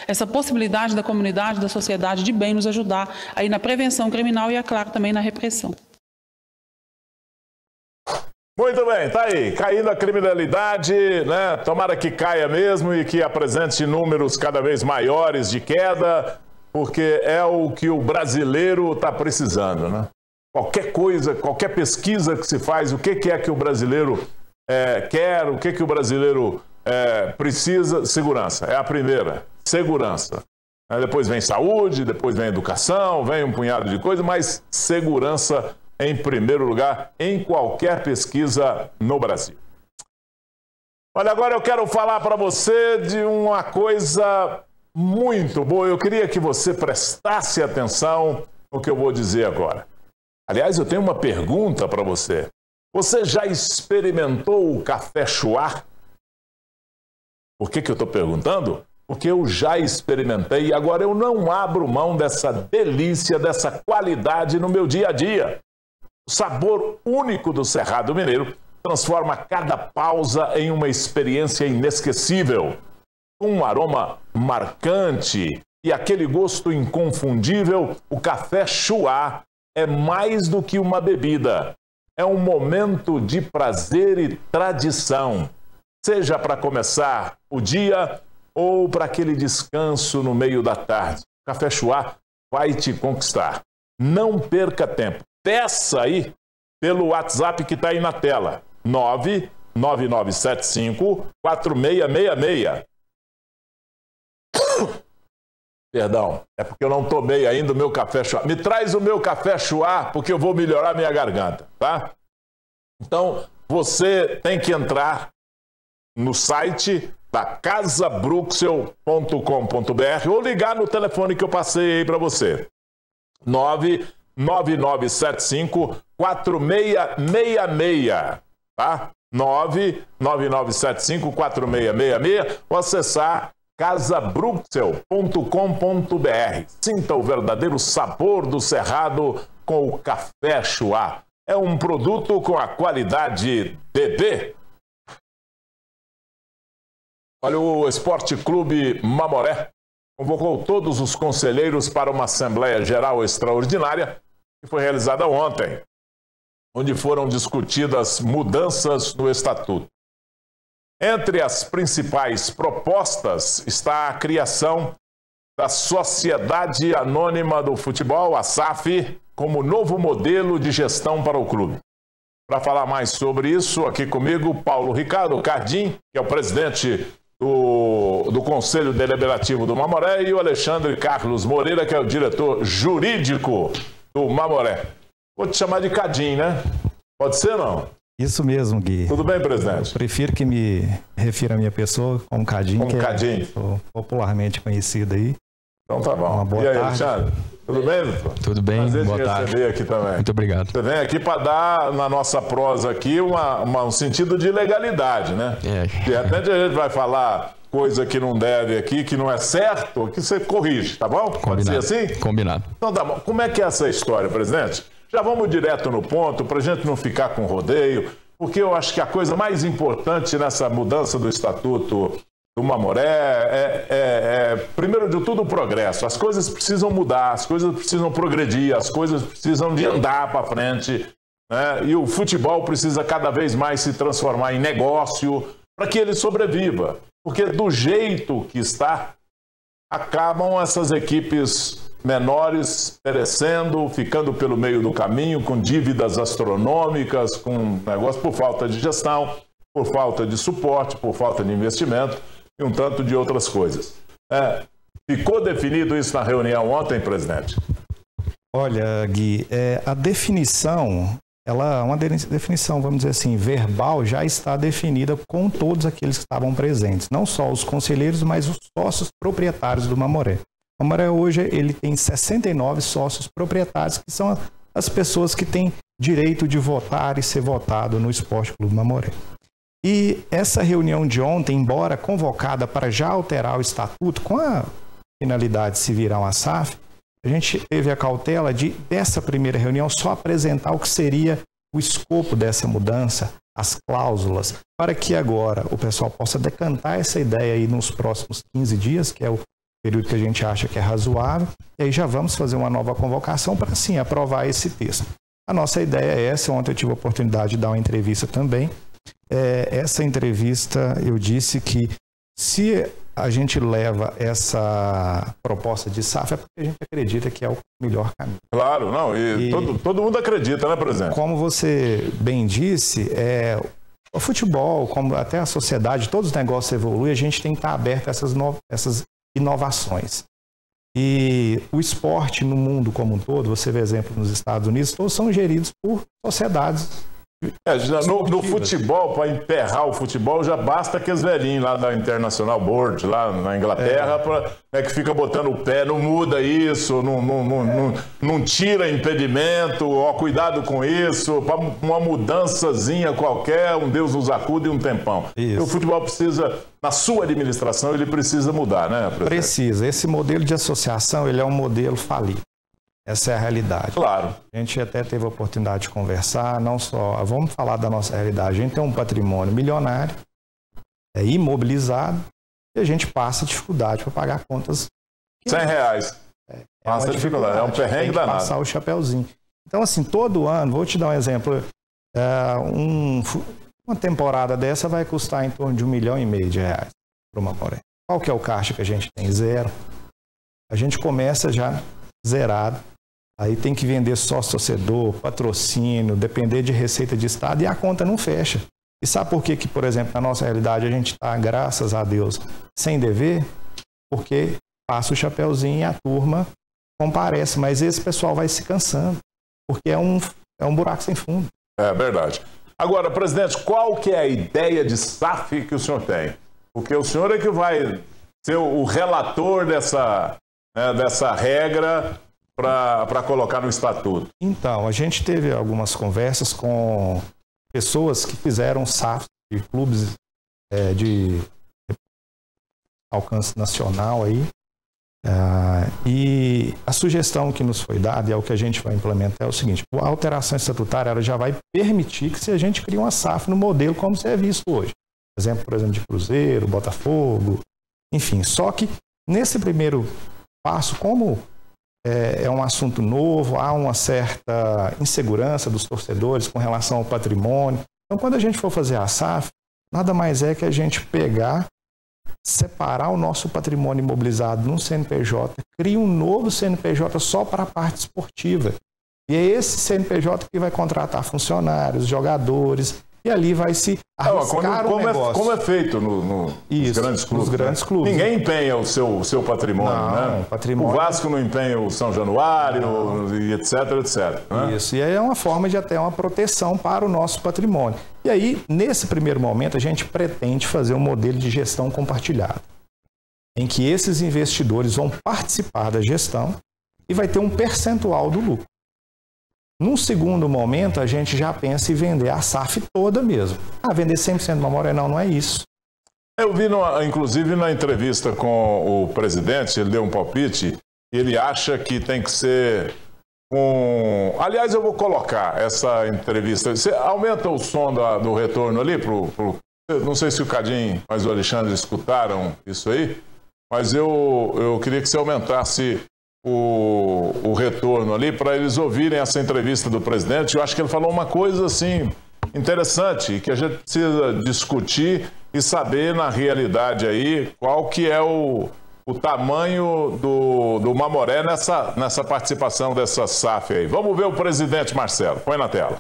essa possibilidade da comunidade, da sociedade de bem nos ajudar aí na prevenção criminal e, é claro, também na repressão. Muito bem, tá aí, caindo a criminalidade, Tomara que caia mesmo e que apresente números cada vez maiores de queda, porque é o que o brasileiro está precisando, Qualquer coisa, qualquer pesquisa que se faz, o que é que o brasileiro quer, o que o brasileiro precisa? Segurança, é a primeira, segurança. Depois vem saúde, depois vem educação, vem um punhado de coisas, mas segurança em primeiro lugar em qualquer pesquisa no Brasil. Olha, agora eu quero falar para você de uma coisa muito boa. Eu queria que você prestasse atenção no que eu vou dizer agora. Aliás, eu tenho uma pergunta para você. Você já experimentou o café Chuá? Por que eu estou perguntando? Porque eu já experimentei e agora eu não abro mão dessa delícia, dessa qualidade no meu dia a dia. O sabor único do Cerrado Mineiro transforma cada pausa em uma experiência inesquecível. Com um aroma marcante e aquele gosto inconfundível, o café Chuá é mais do que uma bebida. É um momento de prazer e tradição. Seja para começar o dia ou para aquele descanso no meio da tarde. O café Chuá vai te conquistar. Não perca tempo. Peça aí pelo WhatsApp que está aí na tela, 99975-4666. Perdão, é porque eu não tomei ainda o meu café Chuá. Me traz o meu café Chuá, porque eu vou melhorar minha garganta, tá? Então, você tem que entrar no site da casabruxel.com.br ou ligar no telefone que eu passei aí para você. 99975-4666, tá? 99975-4666 ou acessar casabruxel.com.br. Sinta o verdadeiro sabor do Cerrado com o café Chuá. é um produto com a qualidade DD. Olha, o Esporte Clube Mamoré convocou todos os conselheiros para uma Assembleia Geral Extraordinária que foi realizada ontem, onde foram discutidas mudanças no Estatuto. Entre as principais propostas está a criação da Sociedade Anônima do Futebol, a SAF, como novo modelo de gestão para o clube. Para falar mais sobre isso, aqui comigo, Paulo Ricardo Cardim, que é o presidente do Conselho Deliberativo do Mamoré, e o Alexandre Carlos Moreira, que é o diretor jurídico do Mamoré. Vou te chamar de Cardim, né? Pode ser, não? Isso mesmo, Gui. Tudo bem, presidente? Eu prefiro que me refira a minha pessoa como Cardim, como Cardim. Sou popularmente conhecido aí. Então tá bom. Uma boa e aí, tarde. Alexandre? Tudo bem, doutor? Tudo bem, prazer boa tarde. Receber aqui também. Muito obrigado. Você vem aqui para dar, na nossa prosa aqui, um sentido de legalidade, né? De repente a gente vai falar coisa que não deve aqui, que não é certo, que você corrige, tá bom? Combinado. Pode ser assim? Combinado. Então tá bom. Como é que é essa história, presidente? Já vamos direto no ponto, para a gente não ficar com rodeio, porque eu acho que a coisa mais importante nessa mudança do Estatuto do Mamoré primeiro de tudo, o progresso. As coisas precisam mudar, as coisas precisam progredir, as coisas precisam de andar para frente, né? E o futebol precisa cada vez mais se transformar em negócio para que ele sobreviva. Porque do jeito que está, acabam essas equipes menores perecendo, ficando pelo meio do caminho, com dívidas astronômicas, com negócio por falta de gestão, por falta de suporte, por falta de investimento e um tanto de outras coisas. Ficou definido isso na reunião ontem, presidente? Olha, Gui, a definição, uma definição, vamos dizer assim, verbal, já está definida com todos aqueles que estavam presentes. Não só os conselheiros, mas os sócios proprietários do Mamoré. O Mamoré hoje ele tem 69 sócios proprietários, que são as pessoas que têm direito de votar e ser votado no Esporte Clube Mamoré. E essa reunião de ontem, embora convocada para já alterar o estatuto, com a finalidade de se virar uma SAF, a gente teve a cautela de, dessa primeira reunião, só apresentar o que seria o escopo dessa mudança, as cláusulas, para que agora o pessoal possa decantar essa ideia aí nos próximos 15 dias, que é o período que a gente acha que é razoável, e aí já vamos fazer uma nova convocação para, sim, aprovar esse texto. A nossa ideia é essa. Ontem eu tive a oportunidade de dar uma entrevista também. Essa entrevista eu disse que se a gente leva essa proposta de SAF é porque a gente acredita que é o melhor caminho. Claro, não, e todo mundo acredita, né, presidente? Como você bem disse, o futebol, como até a sociedade, todos os negócios evoluem, a gente tem que estar aberto a essas inovações. E o esporte no mundo como um todo, você vê exemplo nos Estados Unidos, todos são geridos por sociedades. No futebol, para emperrar o futebol, já basta aqueles velhinhos lá da International Board, lá na Inglaterra, que fica botando o pé, não muda isso, não tira impedimento, ó, cuidado com isso, para uma mudançazinha qualquer, um Deus nos acuda e um tempão. E o futebol precisa, na sua administração, ele precisa mudar, né, presidente? Precisa. Esse modelo de associação, ele é um modelo falido. Essa é a realidade. Claro. A gente até teve a oportunidade de conversar, não só... Vamos falar da nossa realidade. A gente tem um patrimônio milionário, imobilizado, e a gente passa dificuldade para pagar contas. R$100. Passa dificuldade. É um perrengue danado. Passar o chapéuzinho. Então, assim, todo ano, vou te dar um exemplo, uma temporada dessa vai custar em torno de R$1,5 milhão para o Mamoré. Qual que é o caixa que a gente tem? 0. A gente começa já zerado. Aí tem que vender sócio-torcedor, patrocínio, depender de receita de Estado e a conta não fecha. E sabe por que, por exemplo, na nossa realidade a gente está, graças a Deus, sem dever? Porque passa o chapeuzinho e a turma comparece, mas esse pessoal vai se cansando, porque é um buraco sem fundo. É verdade. Agora, presidente, qual que é a ideia de SAF que o senhor tem? Porque o senhor é que vai ser o relator dessa regra para colocar no estatuto. Então, a gente teve algumas conversas com pessoas que fizeram SAF de clubes de alcance nacional aí. E a sugestão que nos foi dada, e é o que a gente vai implementar, é o seguinte: a alteração estatutária ela já vai permitir que se a gente crie uma SAF no modelo como se é visto hoje. Por exemplo, de Cruzeiro, Botafogo, enfim. Só que nesse primeiro passo, como é um assunto novo, há uma certa insegurança dos torcedores com relação ao patrimônio. Então, quando a gente for fazer a SAF, nada mais é que a gente separar o nosso patrimônio imobilizado num CNPJ, cria um novo CNPJ só para a parte esportiva. E é esse CNPJ que vai contratar funcionários, jogadores, e ali vai se arriscar o negócio. Como é feito nos grandes clubes. Nos grandes clubes. Ninguém empenha o seu patrimônio, né? Patrimônio... O Vasco não empenha o São Januário, e etc, etc. Né? Isso, e aí é uma forma de até uma proteção para o nosso patrimônio. E aí, nesse primeiro momento, a gente pretende fazer um modelo de gestão compartilhada, em que esses investidores vão participar da gestão e vai ter um percentual do lucro. Num segundo momento, a gente já pensa em vender a SAF toda mesmo. Vender 100% do Mamoré, não é isso. Eu vi, inclusive, na entrevista com o presidente, ele deu um palpite, ele acha que tem que ser Aliás, eu vou colocar essa entrevista. Você aumenta o som do retorno ali Não sei se o Cadinho, mas o Alexandre escutaram isso aí, mas eu queria que você aumentasse o retorno ali para eles ouvirem essa entrevista do presidente. Eu acho que ele falou uma coisa assim interessante que a gente precisa discutir e saber na realidade aí qual que é o tamanho do Mamoré nessa participação dessa SAF aí. Vamos ver o presidente Marcelo. Põe na tela.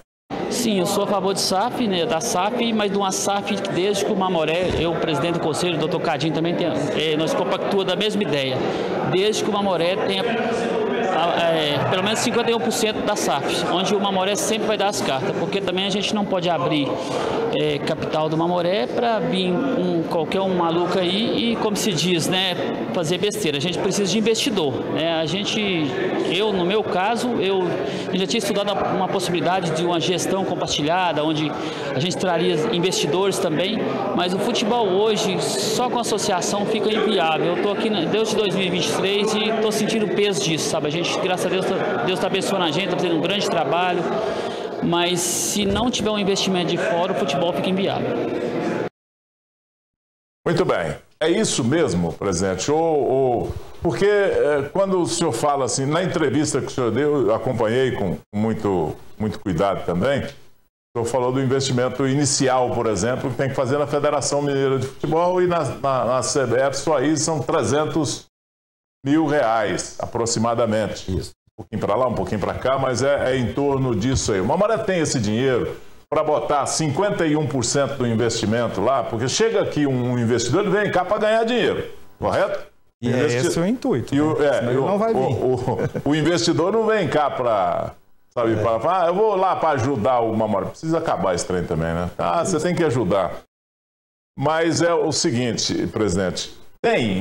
Sim, eu sou a favor de SAF, né, da SAF, mas de uma SAF desde que o Mamoré, eu, presidente do conselho, o doutor Cadinho também, nós compactuamos da mesma ideia. Desde que o Mamoré tenha pelo menos 51% da SAF, onde o Mamoré sempre vai dar as cartas, porque também a gente não pode abrir capital do Mamoré para vir qualquer um maluco aí e, como se diz, né, fazer besteira. A gente precisa de investidor, né? No meu caso, eu já tinha estudado uma possibilidade de uma gestão compartilhada, onde a gente traria investidores também, mas o futebol hoje, só com associação, fica inviável. Eu estou aqui desde 2023 e estou sentindo o peso disso, sabe? A gente, graças a Deus está abençoando a gente, está fazendo um grande trabalho, mas se não tiver um investimento de fora, o futebol fica inviável. Muito bem. É isso mesmo, presidente? Porque quando o senhor fala assim, na entrevista que o senhor deu, eu acompanhei com muito cuidado também, o senhor falou do investimento inicial, por exemplo, que tem que fazer na Federação Mineira de Futebol e na CBF só aí são R$300 mil, aproximadamente. Isso. Um pouquinho para lá, um pouquinho para cá, mas é em torno disso aí. O Mamoré tem esse dinheiro para botar 51% do investimento lá, porque chega aqui um investidor, ele vem cá para ganhar dinheiro, correto? E esse é o intuito. Não vai vir. O investidor não vem cá para, eu vou lá para ajudar o Mamoré. Precisa acabar esse trem também, né? Você tem que ajudar. Mas é o seguinte, presidente,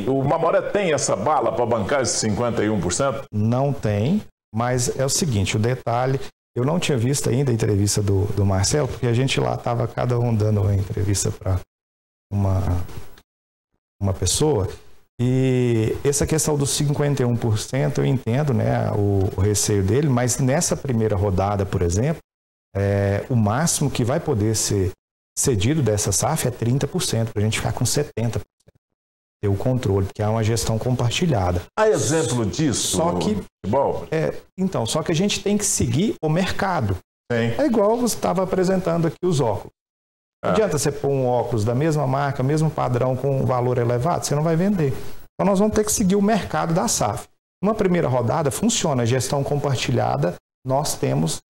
o Mamoré tem essa bala para bancar esses 51%? Não tem, mas é o seguinte, o detalhe, eu não tinha visto ainda a entrevista do Marcelo, porque a gente lá estava cada um dando uma entrevista para uma pessoa, e essa questão dos 51% eu entendo, né, o receio dele, mas nessa primeira rodada, por exemplo, o máximo que vai poder ser cedido dessa SAF é 30%, para a gente ficar com 70%. Ter o controle, porque há uma gestão compartilhada. Há exemplo disso? Só que a gente tem que seguir o mercado. Sim. É igual você estava apresentando aqui os óculos. Não adianta você pôr um óculos da mesma marca, mesmo padrão, com um valor elevado, você não vai vender. Então nós vamos ter que seguir o mercado da SAF. Uma primeira rodada funciona, a gestão compartilhada, nós temos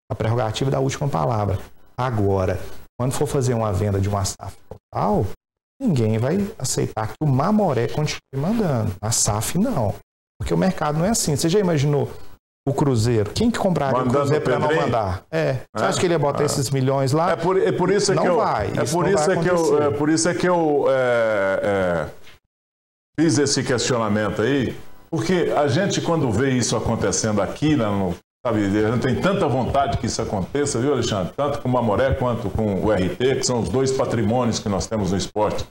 a prerrogativa da última palavra. Agora, quando for fazer uma venda de uma SAF total, ninguém vai aceitar que o Mamoré continue mandando. A SAF não. Porque o mercado não é assim. Você já imaginou o Cruzeiro? Quem que compraria o Cruzeiro para não mandar? Você acha que ele ia botar esses milhões lá? É por isso que eu fiz esse questionamento aí, porque a gente, quando vê isso acontecendo aqui, a gente tem tanta vontade que isso aconteça, viu, Alexandre? Tanto com o Mamoré quanto com o RT, que são os dois patrimônios que nós temos no esporte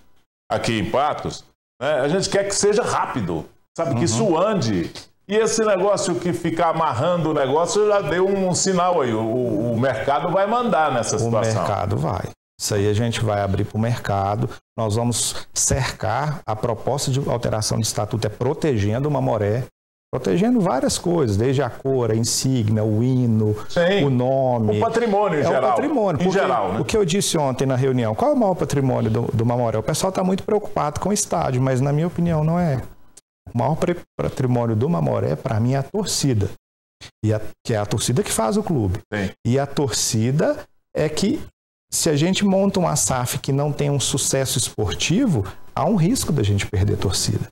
aqui em Patos, né? A gente quer que seja rápido, sabe? Que isso ande. E esse negócio que fica amarrando o negócio já deu um sinal aí. O mercado vai mandar nessa situação. O mercado vai. Isso aí a gente vai abrir para o mercado. Nós vamos cercar. A proposta de alteração de estatuto é protegendo o Mamoré, protegendo várias coisas, desde a cor, a insígnia, o hino, o nome. O patrimônio em geral. O patrimônio. Em geral, né? O que eu disse ontem na reunião, qual é o maior patrimônio do Mamoré? O pessoal está muito preocupado com o estádio, mas na minha opinião não é. O maior patrimônio do Mamoré, para mim, é a torcida. Que é a torcida que faz o clube. Sim. E a torcida é que, se a gente monta uma SAF que não tem um sucesso esportivo, há um risco da gente perder a torcida.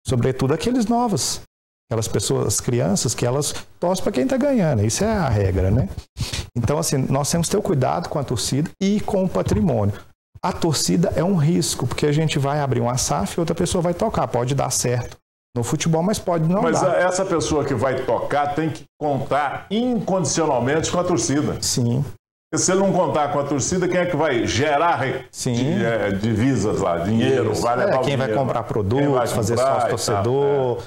Sobretudo aqueles novos. Aquelas pessoas, as crianças, que elas torcem para quem está ganhando. Isso é a regra, né? Então, assim, nós temos que ter o cuidado com a torcida e com o patrimônio. A torcida é um risco, porque a gente vai abrir uma SAF e outra pessoa vai tocar. Pode dar certo no futebol, mas pode não dar. Mas essa pessoa que vai tocar tem que contar incondicionalmente com a torcida. Sim. Porque se ele não contar com a torcida, quem é que vai gerar divisas lá, dinheiro? Isso. Vai levar quem vai comprar produtos, fazer sócio torcedor,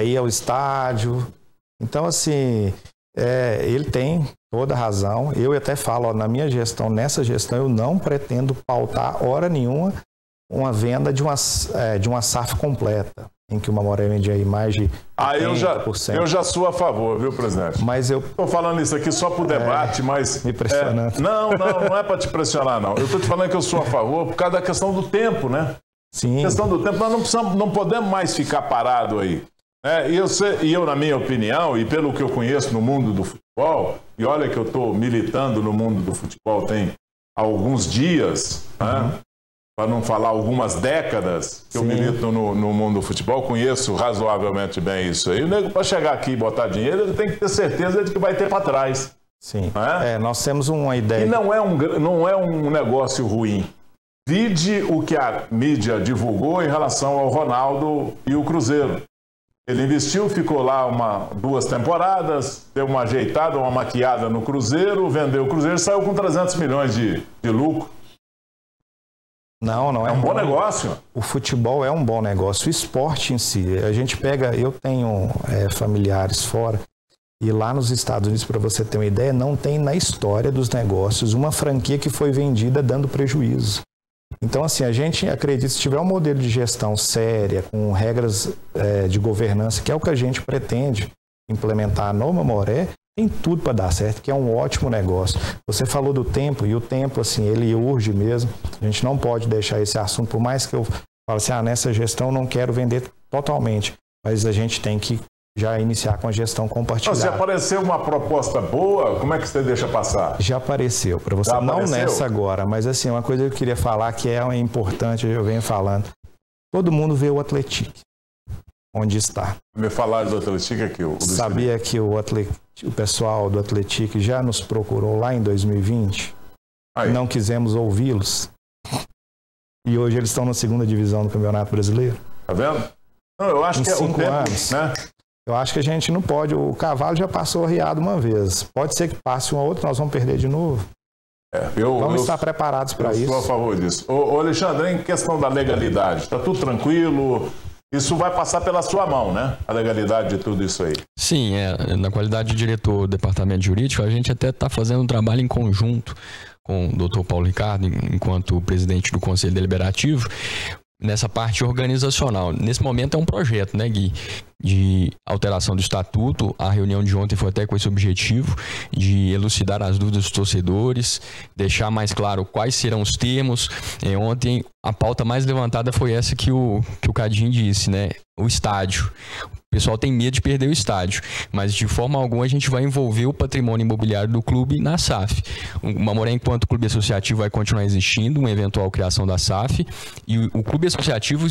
ir ao estádio. Então, assim, ele tem toda a razão. Eu até falo, na minha gestão, nessa gestão, eu não pretendo pautar hora nenhuma uma venda de uma SAF completa, em que o Mamoré vende aí mais de 80%. Eu já sou a favor, viu, presidente? Mas eu estou falando isso aqui só para o debate, mas... Me pressionando. Não é para te pressionar, não. Eu estou te falando que eu sou a favor por causa da questão do tempo, né? Sim. A questão do tempo, nós não podemos mais ficar parado aí. E eu, na minha opinião, e pelo que eu conheço no mundo do futebol, e olha que eu estou militando no mundo do futebol tem alguns dias, né? Para não falar algumas décadas que eu milito no mundo do futebol, conheço razoavelmente bem isso aí. O nego, para chegar aqui e botar dinheiro, ele tem que ter certeza de que vai ter para trás. Sim. Nós temos uma ideia. E não é um negócio ruim. Vide o que a mídia divulgou em relação ao Ronaldo e o Cruzeiro. Ele investiu, ficou lá 2 temporadas, deu uma ajeitada, uma maquiada no Cruzeiro, vendeu o Cruzeiro e saiu com 300 milhões de lucro. Não é um bom negócio. O futebol é um bom negócio. O esporte em si, a gente pega... Eu tenho familiares fora, e lá nos Estados Unidos, para você ter uma ideia, não tem na história dos negócios uma franquia que foi vendida dando prejuízo. Então, assim, a gente acredita, se tiver um modelo de gestão séria, com regras de governança, que é o que a gente pretende implementar no Mamoré, tem tudo para dar certo, que é um ótimo negócio. Você falou do tempo, e o tempo, assim, ele urge mesmo. A gente não pode deixar esse assunto, por mais que eu fale assim, nessa gestão eu não quero vender totalmente, mas a gente tem que já iniciar com a gestão compartilhada. Se aparecer uma proposta boa, como é que você deixa passar? Já apareceu, para você. Não nessa agora, mas assim, uma coisa que eu queria falar que é importante, eu venho falando. Todo mundo vê o Atlético, onde está. Me falaram do Atlético aqui. Sabia que o pessoal do Atlético já nos procurou lá em 2020? Não quisemos ouvi-los. E hoje eles estão na 2ª divisão do Campeonato Brasileiro. Tá vendo? Não, eu acho que é 5 anos, né? Eu acho que a gente não pode... O cavalo já passou arriado uma vez. Pode ser que passe uma outra, nós vamos perder de novo. Vamos estar preparados para isso. Eu sou a favor disso. Ô Alexandre, em questão da legalidade, está tudo tranquilo? Isso vai passar pela sua mão, né? A legalidade de tudo isso aí. Sim, na qualidade de diretor do departamento jurídico, a gente até está fazendo um trabalho em conjunto com o Dr. Paulo Ricardo, enquanto presidente do Conselho Deliberativo, nessa parte organizacional. Nesse momento é um projeto, né, Gui, de alteração do estatuto. A reunião de ontem foi até com esse objetivo de elucidar as dúvidas dos torcedores, deixar mais claro quais serão os termos. Ontem a pauta mais levantada foi essa que o Cadinho disse, né, o estádio. O pessoal tem medo de perder o estádio, mas de forma alguma a gente vai envolver o patrimônio imobiliário do clube na SAF. O Mamoré, enquanto clube associativo, vai continuar existindo, uma eventual criação da SAF, e o clube associativo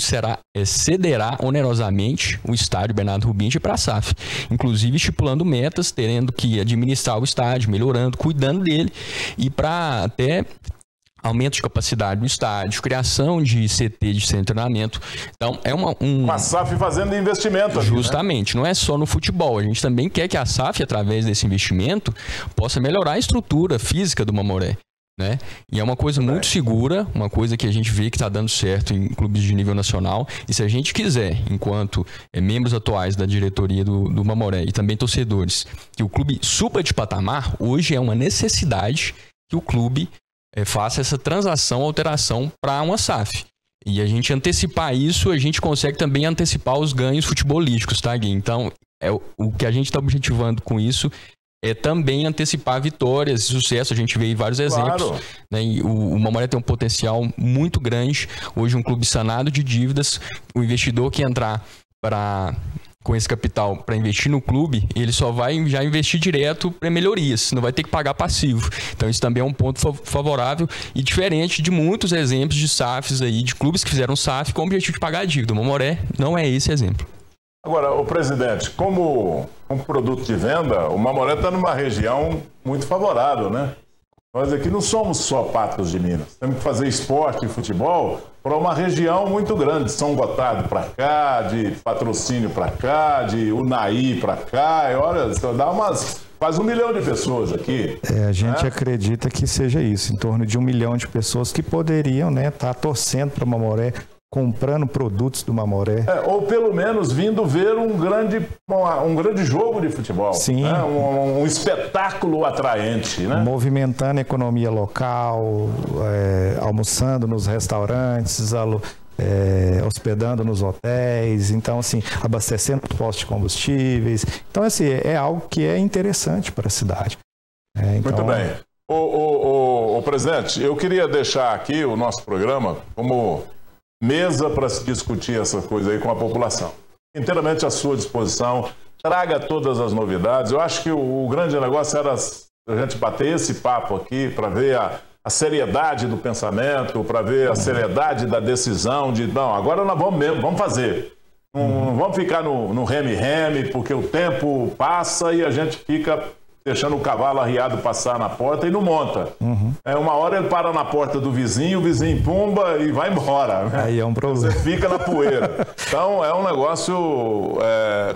cederá onerosamente o estádio Bernardo Rubinchi para a SAF, inclusive estipulando metas, tendo que administrar o estádio, melhorando, cuidando dele, e para até aumento de capacidade do estádio, criação de CT de centro de treinamento. Então, é uma SAF fazendo investimento ali, justamente, né? Não é só no futebol. A gente também quer que a SAF, através desse investimento, possa melhorar a estrutura física do Mamoré. né? E é uma coisa muito segura, uma coisa que a gente vê que está dando certo em clubes de nível nacional. E se a gente quiser, enquanto membros atuais da diretoria do Mamoré e também torcedores, que o clube suba de patamar, hoje é uma necessidade que o clube faça essa transação, alteração para uma SAF. E a gente antecipar isso, a gente consegue também antecipar os ganhos futebolísticos, tá, Gui? Então, o que a gente está objetivando com isso é também antecipar vitórias e sucesso. A gente vê aí vários exemplos. Né? E o Mamoré tem um potencial muito grande. Hoje um clube sanado de dívidas. O investidor que entrar com esse capital para investir no clube, ele só vai já investir direto para melhorias. Não vai ter que pagar passivo. Então isso também é um ponto favorável e diferente de muitos exemplos de SAFs aí, de clubes que fizeram SAF com o objetivo de pagar a dívida. O Mamoré não é esse exemplo. Agora, o presidente, como produto de venda, o Mamoré está numa região muito favorável, né? Nós aqui não somos só Patos de Minas. Temos que fazer esporte e futebol para uma região muito grande. São Gotardo para cá, de Patrocínio para cá, de Unai para cá. E olha, dá quase 1 milhão de pessoas aqui. A gente acredita que seja isso, em torno de 1 milhão de pessoas que poderiam estar torcendo para o Mamoré, comprando produtos do Mamoré. Ou pelo menos vindo ver um grande jogo de futebol. Sim. Né? Um espetáculo atraente. Né? Movimentando a economia local, almoçando nos restaurantes, hospedando nos hotéis, então assim, abastecendo postos de combustíveis. Então assim, é algo que é interessante para a cidade. Muito bem. O presidente, eu queria deixar aqui o nosso programa como mesa para se discutir essa coisa aí com a população. Inteiramente à sua disposição, traga todas as novidades. Eu acho que o grande negócio era a gente bater esse papo aqui para ver a seriedade do pensamento, para ver a seriedade da decisão de, não, agora nós vamos fazer. Não vamos ficar no reme-reme, porque o tempo passa e a gente fica deixando o cavalo arriado passar na porta e não monta. Uma hora ele para na porta do vizinho, o vizinho pumba e vai embora. Né? Aí é um problema. Você fica na poeira. Então é um negócio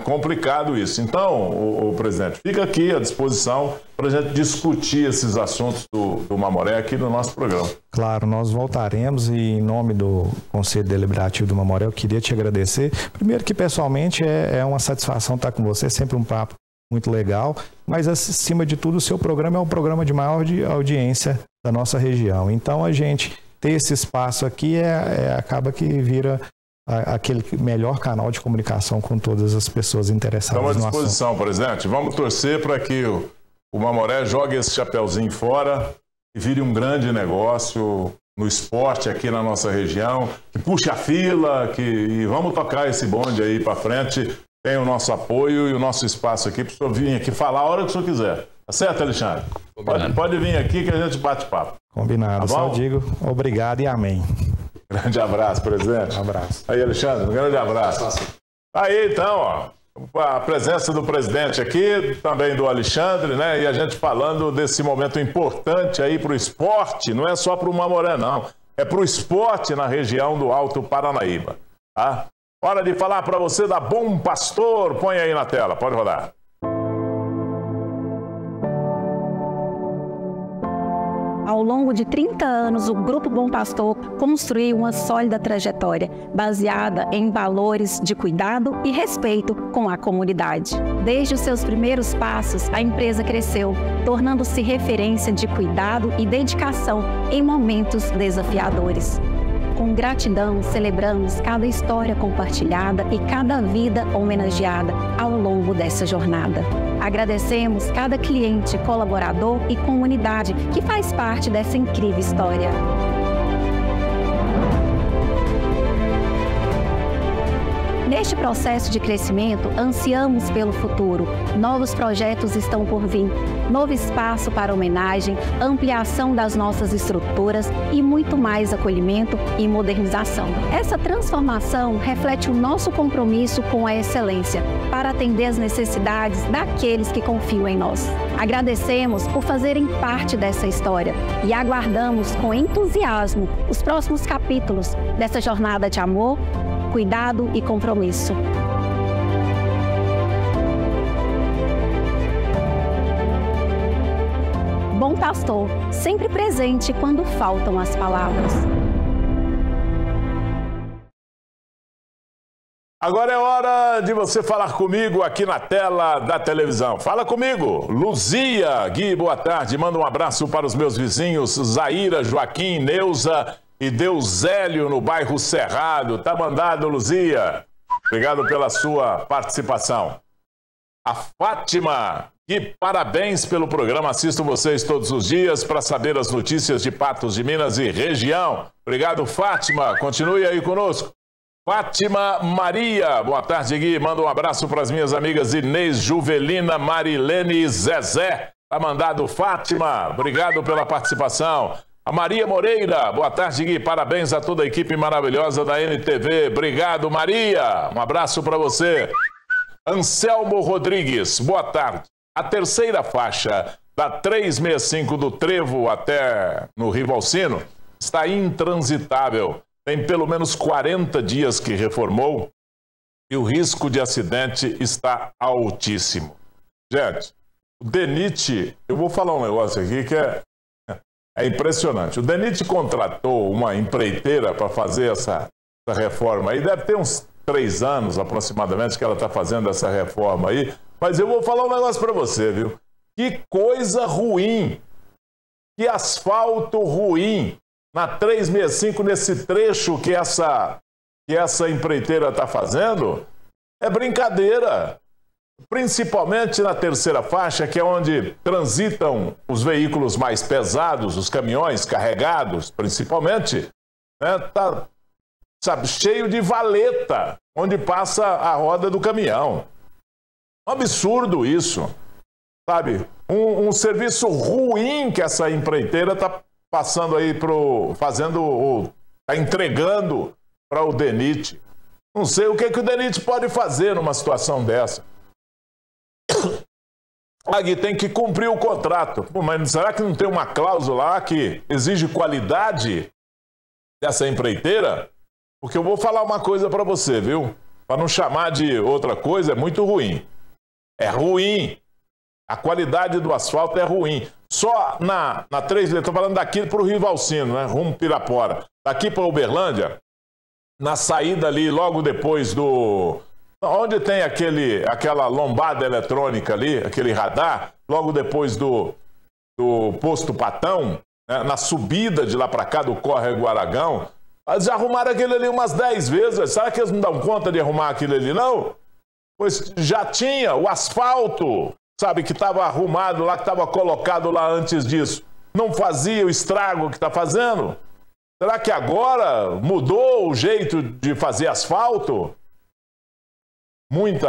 complicado isso. Então, o presidente, fica aqui à disposição para a gente discutir esses assuntos do Mamoré aqui no nosso programa. Claro, nós voltaremos e em nome do Conselho Deliberativo do Mamoré eu queria te agradecer. Primeiro que pessoalmente é uma satisfação estar com você, sempre um papo muito legal, mas acima de tudo o seu programa é o programa de maior audiência da nossa região. Então a gente ter esse espaço aqui acaba que vira aquele melhor canal de comunicação com todas as pessoas interessadas no assunto. Estamos à disposição, presidente. Vamos torcer para que o Mamoré jogue esse chapeuzinho fora e vire um grande negócio no esporte aqui na nossa região, que puxe a fila, e vamos tocar esse bonde aí para frente. Tem o nosso apoio e o nosso espaço aqui para o senhor vir aqui falar a hora que o senhor quiser. Tá certo, Alexandre? Pode vir aqui que a gente bate papo. Combinado. Tá bom? Só digo obrigado e amém. Grande abraço, presidente. Um abraço. Aí, Alexandre, um grande abraço. Aí, então, a presença do presidente aqui, também do Alexandre, né? E a gente falando desse momento importante aí para o esporte, não é só para o Mamoré, não. É para o esporte na região do Alto Paranaíba, tá? Hora de falar para você da Bom Pastor. Põe aí na tela, pode rodar. Ao longo de 30 anos, o Grupo Bom Pastor construiu uma sólida trajetória, baseada em valores de cuidado e respeito com a comunidade. Desde os seus primeiros passos, a empresa cresceu, tornando-se referência de cuidado e dedicação em momentos desafiadores. Com gratidão, celebramos cada história compartilhada e cada vida homenageada ao longo dessa jornada. Agradecemos cada cliente, colaborador e comunidade que faz parte dessa incrível história. Neste processo de crescimento, ansiamos pelo futuro. Novos projetos estão por vir, novo espaço para homenagem, ampliação das nossas estruturas e muito mais acolhimento e modernização. Essa transformação reflete o nosso compromisso com a excelência, para atender as necessidades daqueles que confiam em nós. Agradecemos por fazerem parte dessa história e aguardamos com entusiasmo os próximos capítulos dessa jornada de amor, cuidado e compromisso. Bom Pastor, sempre presente quando faltam as palavras. Agora é hora de você falar comigo aqui na tela da televisão. Fala comigo, Luzia. Gui, boa tarde. Manda um abraço para os meus vizinhos Zaira, Joaquim, Neuza e Deusélio no bairro Cerrado. Tá mandado, Luzia. Obrigado pela sua participação. A Fátima, Gui, parabéns pelo programa. Assisto vocês todos os dias para saber as notícias de Patos de Minas e região. Obrigado, Fátima. Continue aí conosco. Fátima Maria, boa tarde, Gui. Manda um abraço para as minhas amigas Inês, Juvelina, Marilene e Zezé. Tá mandado, Fátima. Obrigado pela participação. A Maria Moreira, boa tarde, Gui. Parabéns a toda a equipe maravilhosa da NTV. Obrigado, Maria. Um abraço para você. Anselmo Rodrigues, boa tarde. A terceira faixa da 365 do Trevo até no Rivalcino está intransitável. Tem pelo menos 40 dias que reformou e o risco de acidente está altíssimo. Gente, o DENIT, eu vou falar um negócio aqui que é impressionante. O DENIT contratou uma empreiteira para fazer essa reforma aí. Deve ter uns 3 anos aproximadamente que ela está fazendo essa reforma aí. Mas eu vou falar um negócio para você, viu? Que coisa ruim. Que asfalto ruim. Na 365, nesse trecho que essa empreiteira está fazendo, é brincadeira. Principalmente na terceira faixa, que é onde transitam os veículos mais pesados, os caminhões carregados, principalmente, né, tá, sabe, cheio de valeta, onde passa a roda do caminhão. Um absurdo isso, sabe? Um serviço ruim que essa empreiteira está passando aí está entregando para o DENIT. Não sei o que o DENIT pode fazer numa situação dessa. Aqui tem que cumprir o contrato. Pô, mas será que não tem uma cláusula lá que exige qualidade dessa empreiteira? Porque eu vou falar uma coisa para você, viu? Para não chamar de outra coisa, é muito ruim. É ruim. A qualidade do asfalto é ruim. Só na 3, estou falando daqui para o Rivalcino, né? Rumo Pirapora. Daqui para Uberlândia, na saída ali, logo depois do... Onde tem aquela lombada eletrônica ali, aquele radar, logo depois do posto Patão, né? Na subida de lá para cá do Córrego Aragão, eles arrumaram aquele ali umas 10 vezes. Será que eles não dão conta de arrumar aquilo ali, não? Pois já tinha o asfalto, sabe, que estava arrumado lá, que estava colocado lá antes disso. Não fazia o estrago que está fazendo? Será que agora mudou o jeito de fazer asfalto? Muito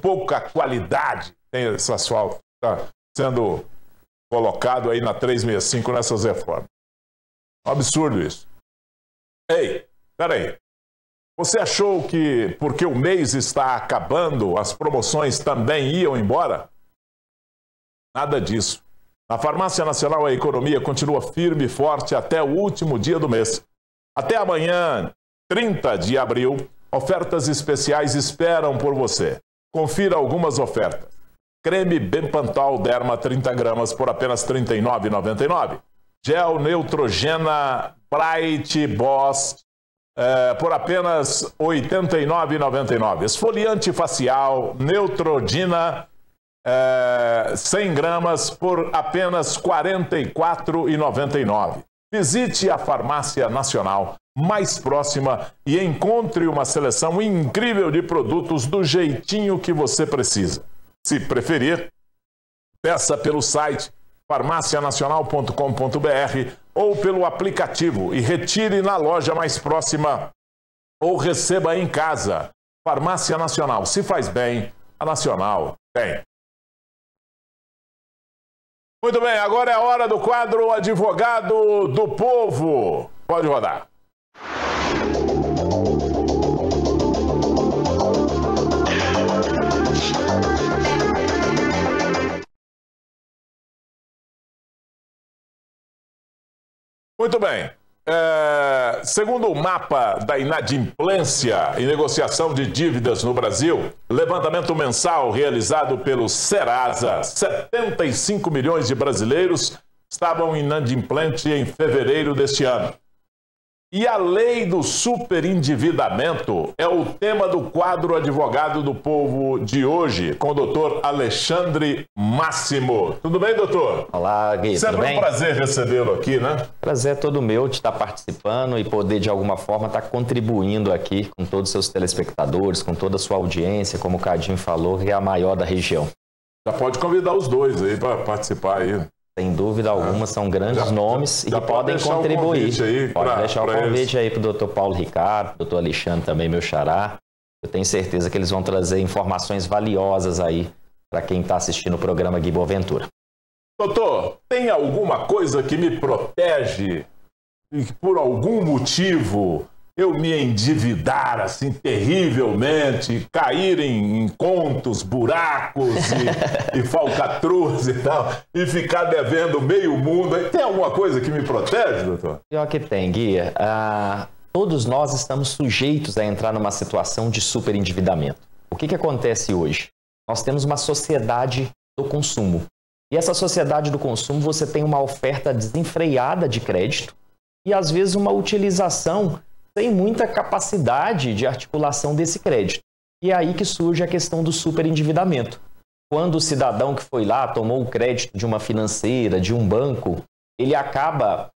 pouca qualidade tem esse asfalto que está sendo colocado aí na 365 nessas reformas. Um absurdo isso. Ei, peraí. Você achou que porque o mês está acabando, as promoções também iam embora? Nada disso. Na Farmácia Nacional, a economia continua firme e forte até o último dia do mês. Até amanhã, 30 de abril, ofertas especiais esperam por você. Confira algumas ofertas. Creme Bempantol Derma 30 gramas por apenas R$ 39,99. Gel Neutrogena Bright Boss por apenas R$ 89,99. Esfoliante facial Neutrogena 100 gramas por apenas R$ 44,99. Visite a Farmácia Nacional mais próxima e encontre uma seleção incrível de produtos do jeitinho que você precisa. Se preferir, peça pelo site farmacianacional.com.br ou pelo aplicativo e retire na loja mais próxima ou receba em casa. Farmácia Nacional, se faz bem, a Nacional tem. Muito bem, agora é a hora do quadro Advogado do Povo. Pode rodar. Muito bem. segundo o mapa da inadimplência e negociação de dívidas no Brasil, levantamento mensal realizado pelo Serasa, 75 milhões de brasileiros estavam inadimplentes em fevereiro deste ano. E a lei do superendividamento é o tema do quadro Advogado do Povo de hoje, com o doutor Alexandre Máximo. Tudo bem, doutor? Olá, Gui, tudo bem? Sempre um prazer recebê-lo aqui, né? Prazer é todo meu de estar participando e poder, de alguma forma, estar contribuindo aqui com todos os seus telespectadores, com toda a sua audiência, como o Cadinho falou, que é a maior da região. Já pode convidar os dois aí para participar aí. Sem dúvida alguma, são grandes nomes e que podem contribuir. Pode deixar o convite aí para o doutor Paulo Ricardo, doutor Alexandre também, meu xará. Eu tenho certeza que eles vão trazer informações valiosas aí para quem está assistindo o programa Gui Boaventura. Doutor, tem alguma coisa que me protege e que por algum motivo eu me endividar assim terrivelmente, cair em contos, buracos e falcatruas e tal, e ficar devendo meio mundo? Tem alguma coisa que me protege, doutor? Pior que tem, Guia. Todos nós estamos sujeitos a entrar numa situação de superendividamento. O que acontece hoje? Nós temos uma sociedade do consumo. E essa sociedade do consumo, você tem uma oferta desenfreada de crédito e, às vezes, uma utilização sem muita capacidade de articulação desse crédito. E é aí que surge a questão do superendividamento. Quando o cidadão que foi lá, tomou o crédito de uma financeira, de um banco, ele acaba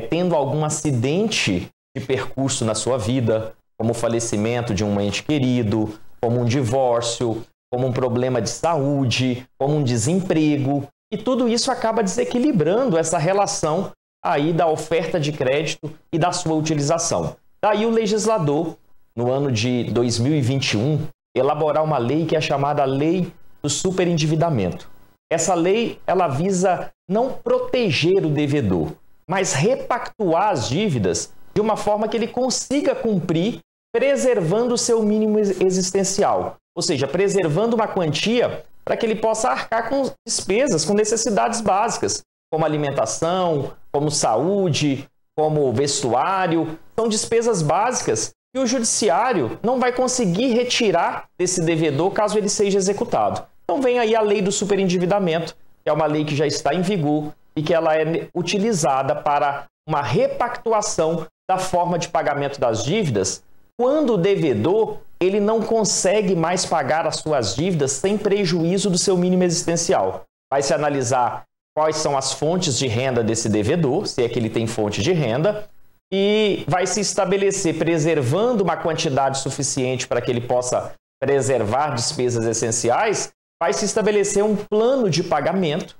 tendo algum acidente de percurso na sua vida, como o falecimento de um ente querido, como um divórcio, como um problema de saúde, como um desemprego. E tudo isso acaba desequilibrando essa relação aí da oferta de crédito e da sua utilização. Daí o legislador, no ano de 2021, elaborar uma lei que é chamada Lei do Superendividamento. Essa lei, ela visa não proteger o devedor, mas repactuar as dívidas de uma forma que ele consiga cumprir, preservando o seu mínimo existencial. Ou seja, preservando uma quantia para que ele possa arcar com despesas, com necessidades básicas, como alimentação, como saúde, como vestuário. São despesas básicas que o judiciário não vai conseguir retirar desse devedor caso ele seja executado. Então vem aí a lei do superendividamento, que é uma lei que já está em vigor e que ela é utilizada para uma repactuação da forma de pagamento das dívidas quando o devedor ele não consegue mais pagar as suas dívidas sem prejuízo do seu mínimo existencial. Vai se analisar quais são as fontes de renda desse devedor, se é que ele tem fonte de renda, e vai se estabelecer, preservando uma quantidade suficiente para que ele possa preservar despesas essenciais, vai se estabelecer um plano de pagamento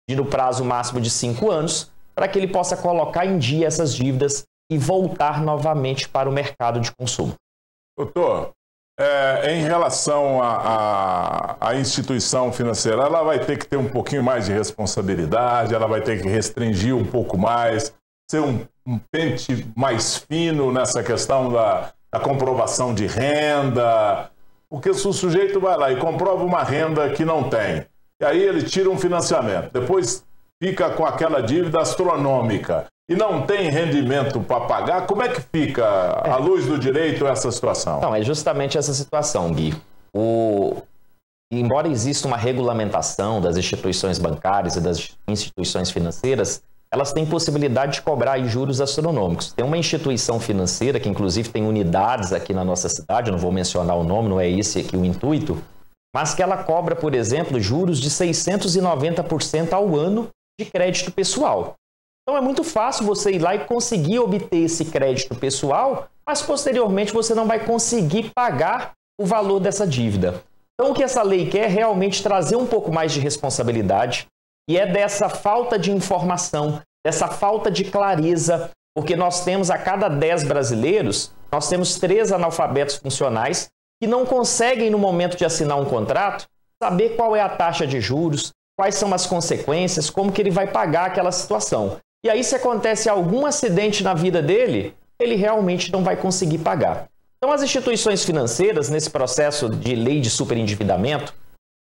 no prazo máximo de 5 anos, para que ele possa colocar em dia essas dívidas e voltar novamente para o mercado de consumo. Doutor, em relação à instituição financeira, ela vai ter que ter um pouquinho mais de responsabilidade, ela vai ter que restringir um pouco mais, ser um pente mais fino nessa questão da comprovação de renda, porque se o sujeito vai lá e comprova uma renda que não tem, e aí ele tira um financiamento, depois fica com aquela dívida astronômica e não tem rendimento para pagar, como é que fica, à luz do direito, essa situação? Não, é justamente essa situação, Gui. Embora exista uma regulamentação das instituições bancárias e das instituições financeiras, elas têm possibilidade de cobrar juros astronômicos. Tem uma instituição financeira, que inclusive tem unidades aqui na nossa cidade, não vou mencionar o nome, não é esse aqui o intuito, mas que ela cobra, por exemplo, juros de 690% ao ano de crédito pessoal. Então é muito fácil você ir lá e conseguir obter esse crédito pessoal, mas posteriormente você não vai conseguir pagar o valor dessa dívida. Então o que essa lei quer é realmente trazer um pouco mais de responsabilidade, e é dessa falta de informação, dessa falta de clareza, porque nós temos a cada 10 brasileiros, nós temos 3 analfabetos funcionais que não conseguem, no momento de assinar um contrato, saber qual é a taxa de juros, quais são as consequências, como que ele vai pagar aquela situação. E aí, se acontece algum acidente na vida dele, ele realmente não vai conseguir pagar. Então, as instituições financeiras, nesse processo de lei de superendividamento,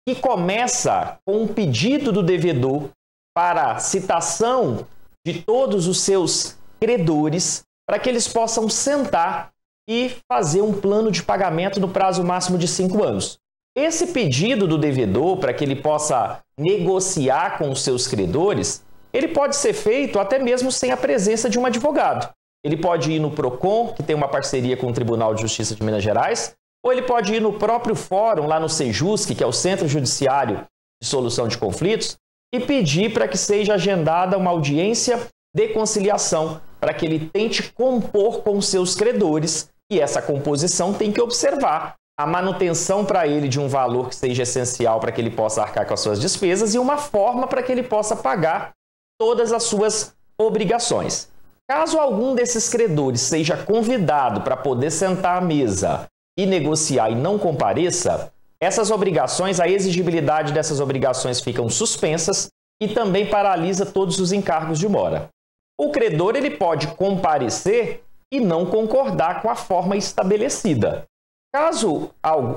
que começa com um pedido do devedor para citação de todos os seus credores, para que eles possam sentar e fazer um plano de pagamento no prazo máximo de 5 anos. Esse pedido do devedor para que ele possa negociar com os seus credores, ele pode ser feito até mesmo sem a presença de um advogado. Ele pode ir no PROCON, que tem uma parceria com o Tribunal de Justiça de Minas Gerais, ou ele pode ir no próprio fórum, lá no Sejusc, que é o Centro Judiciário de Solução de Conflitos, e pedir para que seja agendada uma audiência de conciliação, para que ele tente compor com seus credores, e essa composição tem que observar a manutenção para ele de um valor que seja essencial para que ele possa arcar com as suas despesas e uma forma para que ele possa pagar todas as suas obrigações. Caso algum desses credores seja convidado para poder sentar à mesa e negociar e não compareça, essas obrigações, a exigibilidade dessas obrigações ficam suspensas e também paralisa todos os encargos de mora. O credor ele pode comparecer e não concordar com a forma estabelecida. Caso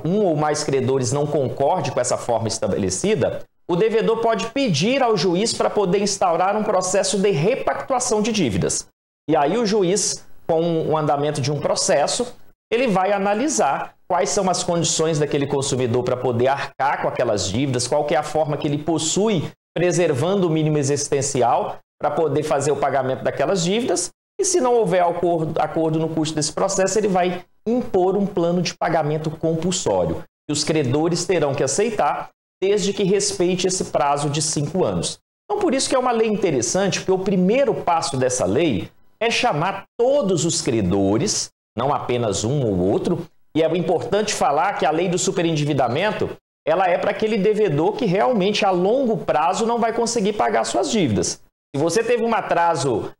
um ou mais credores não concorde com essa forma estabelecida, o devedor pode pedir ao juiz para poder instaurar um processo de repactuação de dívidas. E aí o juiz, com o andamento de um processo, ele vai analisar quais são as condições daquele consumidor para poder arcar com aquelas dívidas, qual que é a forma que ele possui, preservando o mínimo existencial para poder fazer o pagamento daquelas dívidas. E se não houver acordo no curso desse processo, ele vai impor um plano de pagamento compulsório, que os credores terão que aceitar, desde que respeite esse prazo de 5 anos. Então, por isso que é uma lei interessante, porque o primeiro passo dessa lei é chamar todos os credores, não apenas um ou outro, e é importante falar que a lei do superendividamento, ela é para aquele devedor que realmente a longo prazo não vai conseguir pagar suas dívidas. Se você teve um atraso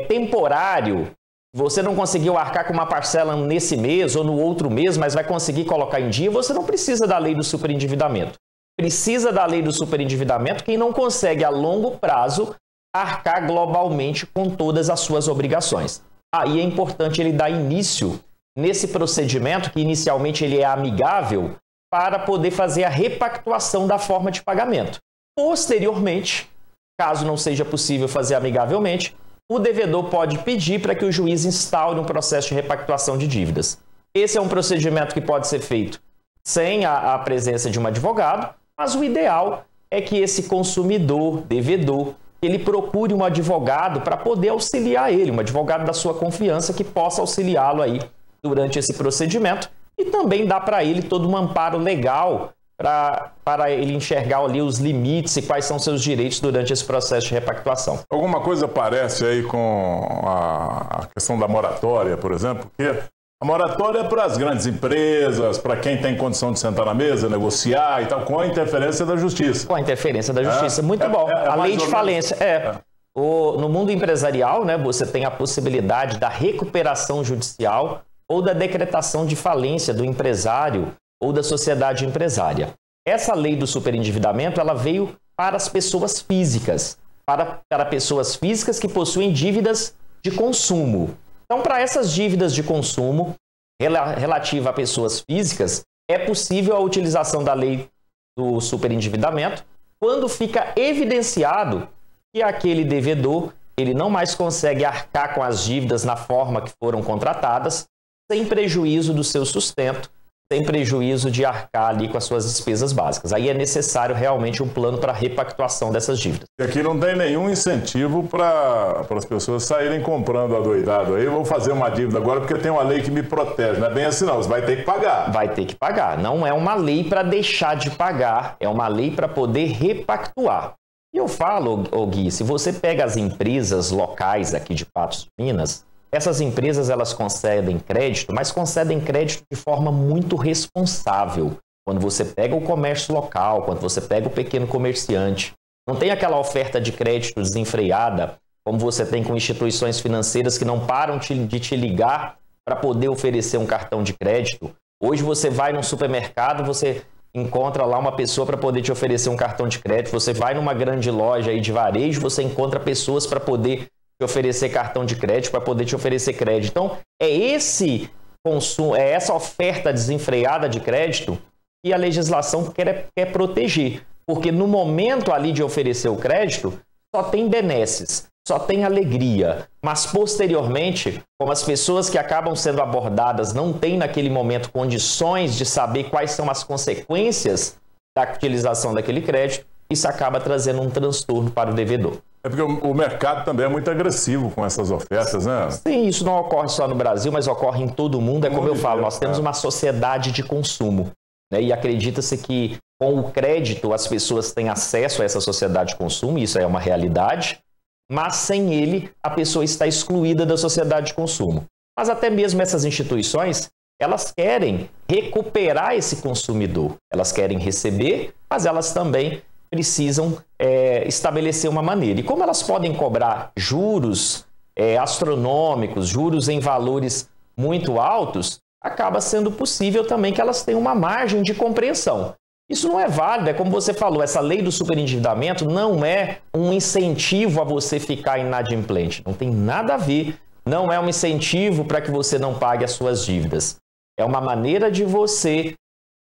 temporário, você não conseguiu arcar com uma parcela nesse mês ou no outro mês, mas vai conseguir colocar em dia, você não precisa da lei do superendividamento. Precisa da lei do superendividamento quem não consegue a longo prazo arcar globalmente com todas as suas obrigações. Aí é importante ele dar início nesse procedimento, que inicialmente ele é amigável, para poder fazer a repactuação da forma de pagamento. Posteriormente, caso não seja possível fazer amigavelmente, o devedor pode pedir para que o juiz instaure um processo de repactuação de dívidas. Esse é um procedimento que pode ser feito sem a presença de um advogado, mas o ideal é que esse consumidor, devedor, ele procure um advogado para poder auxiliar ele, um advogado da sua confiança que possa auxiliá-lo aí durante esse procedimento e também dá para ele todo um amparo legal para ele enxergar ali os limites e quais são seus direitos durante esse processo de repactuação. Alguma coisa parece aí com a questão da moratória, por exemplo, porque a moratória é para as grandes empresas, para quem tem condição de sentar na mesa, negociar e tal, com a interferência da justiça. Com a interferência da justiça, muito bom. A lei de falência, no mundo empresarial, né, você tem a possibilidade da recuperação judicial ou da decretação de falência do empresário ou da sociedade empresária. Essa lei do superendividamento, ela veio para as pessoas físicas, para pessoas físicas que possuem dívidas de consumo. Então, para essas dívidas de consumo relativa a pessoas físicas, é possível a utilização da lei do superendividamento quando fica evidenciado que aquele devedor ele não mais consegue arcar com as dívidas na forma que foram contratadas, sem prejuízo do seu sustento, sem prejuízo de arcar ali com as suas despesas básicas. Aí é necessário realmente um plano para a repactuação dessas dívidas. E aqui não tem nenhum incentivo para as pessoas saírem comprando adoidado. Aí eu vou fazer uma dívida agora porque tem uma lei que me protege. Não é bem assim não, você vai ter que pagar. Vai ter que pagar. Não é uma lei para deixar de pagar, é uma lei para poder repactuar. E eu falo, Gui, se você pega as empresas locais aqui de Patos de Minas, essas empresas elas concedem crédito, mas concedem crédito de forma muito responsável. Quando você pega o comércio local, quando você pega o pequeno comerciante, não tem aquela oferta de crédito desenfreada, como você tem com instituições financeiras que não param de te ligar para poder oferecer um cartão de crédito. Hoje você vai num supermercado, você encontra lá uma pessoa para poder te oferecer um cartão de crédito. Você vai numa grande loja aí de varejo, você encontra pessoas para poder te oferecer cartão de crédito, para poder te oferecer crédito. Então, é esse consumo, é essa oferta desenfreada de crédito que a legislação quer proteger. Porque no momento ali de oferecer o crédito, só tem benesses, só tem alegria, mas posteriormente, como as pessoas que acabam sendo abordadas não têm naquele momento condições de saber quais são as consequências da utilização daquele crédito, isso acaba trazendo um transtorno para o devedor. É porque o mercado também é muito agressivo com essas ofertas, né? Sim, isso não ocorre só no Brasil, mas ocorre em todo o mundo. É como eu falo, nós temos uma sociedade de consumo, né? E acredita-se que com o crédito as pessoas têm acesso a essa sociedade de consumo, isso é uma realidade, mas sem ele a pessoa está excluída da sociedade de consumo. Mas até mesmo essas instituições, elas querem recuperar esse consumidor, elas querem receber, mas elas também precisam estabelecer uma maneira. E como elas podem cobrar juros astronômicos, juros em valores muito altos, acaba sendo possível também que elas tenham uma margem de compreensão. Isso não é válido, é como você falou, essa lei do superendividamento não é um incentivo a você ficar inadimplente, não tem nada a ver, não é um incentivo para que você não pague as suas dívidas. É uma maneira de você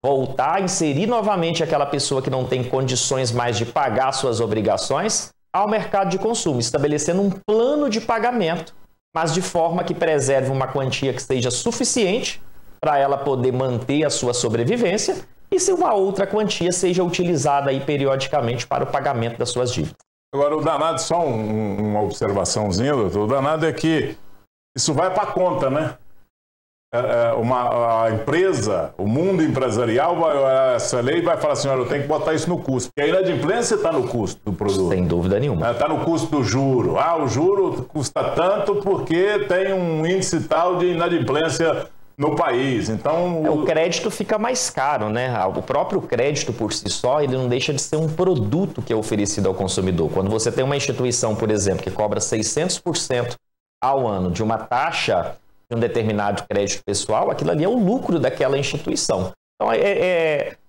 voltar a inserir novamente aquela pessoa que não tem condições mais de pagar suas obrigações ao mercado de consumo, estabelecendo um plano de pagamento, mas de forma que preserve uma quantia que seja suficiente para ela poder manter a sua sobrevivência e se uma outra quantia seja utilizada aí periodicamente para o pagamento das suas dívidas. Agora, o danado, só uma observaçãozinha, doutor, o danado é que isso vai para a conta, né? A empresa, o mundo empresarial, essa lei vai falar assim, olha, eu tenho que botar isso no custo, porque a inadimplência está no custo do produto. Sem dúvida nenhuma. Está no custo do juro. O juro custa tanto porque tem um índice tal de inadimplência no país. Então, o crédito fica mais caro, né? O próprio crédito por si só, ele não deixa de ser um produto que é oferecido ao consumidor. Quando você tem uma instituição, por exemplo, que cobra 600% ao ano de uma taxa de um determinado crédito pessoal, aquilo ali é o lucro daquela instituição. Então,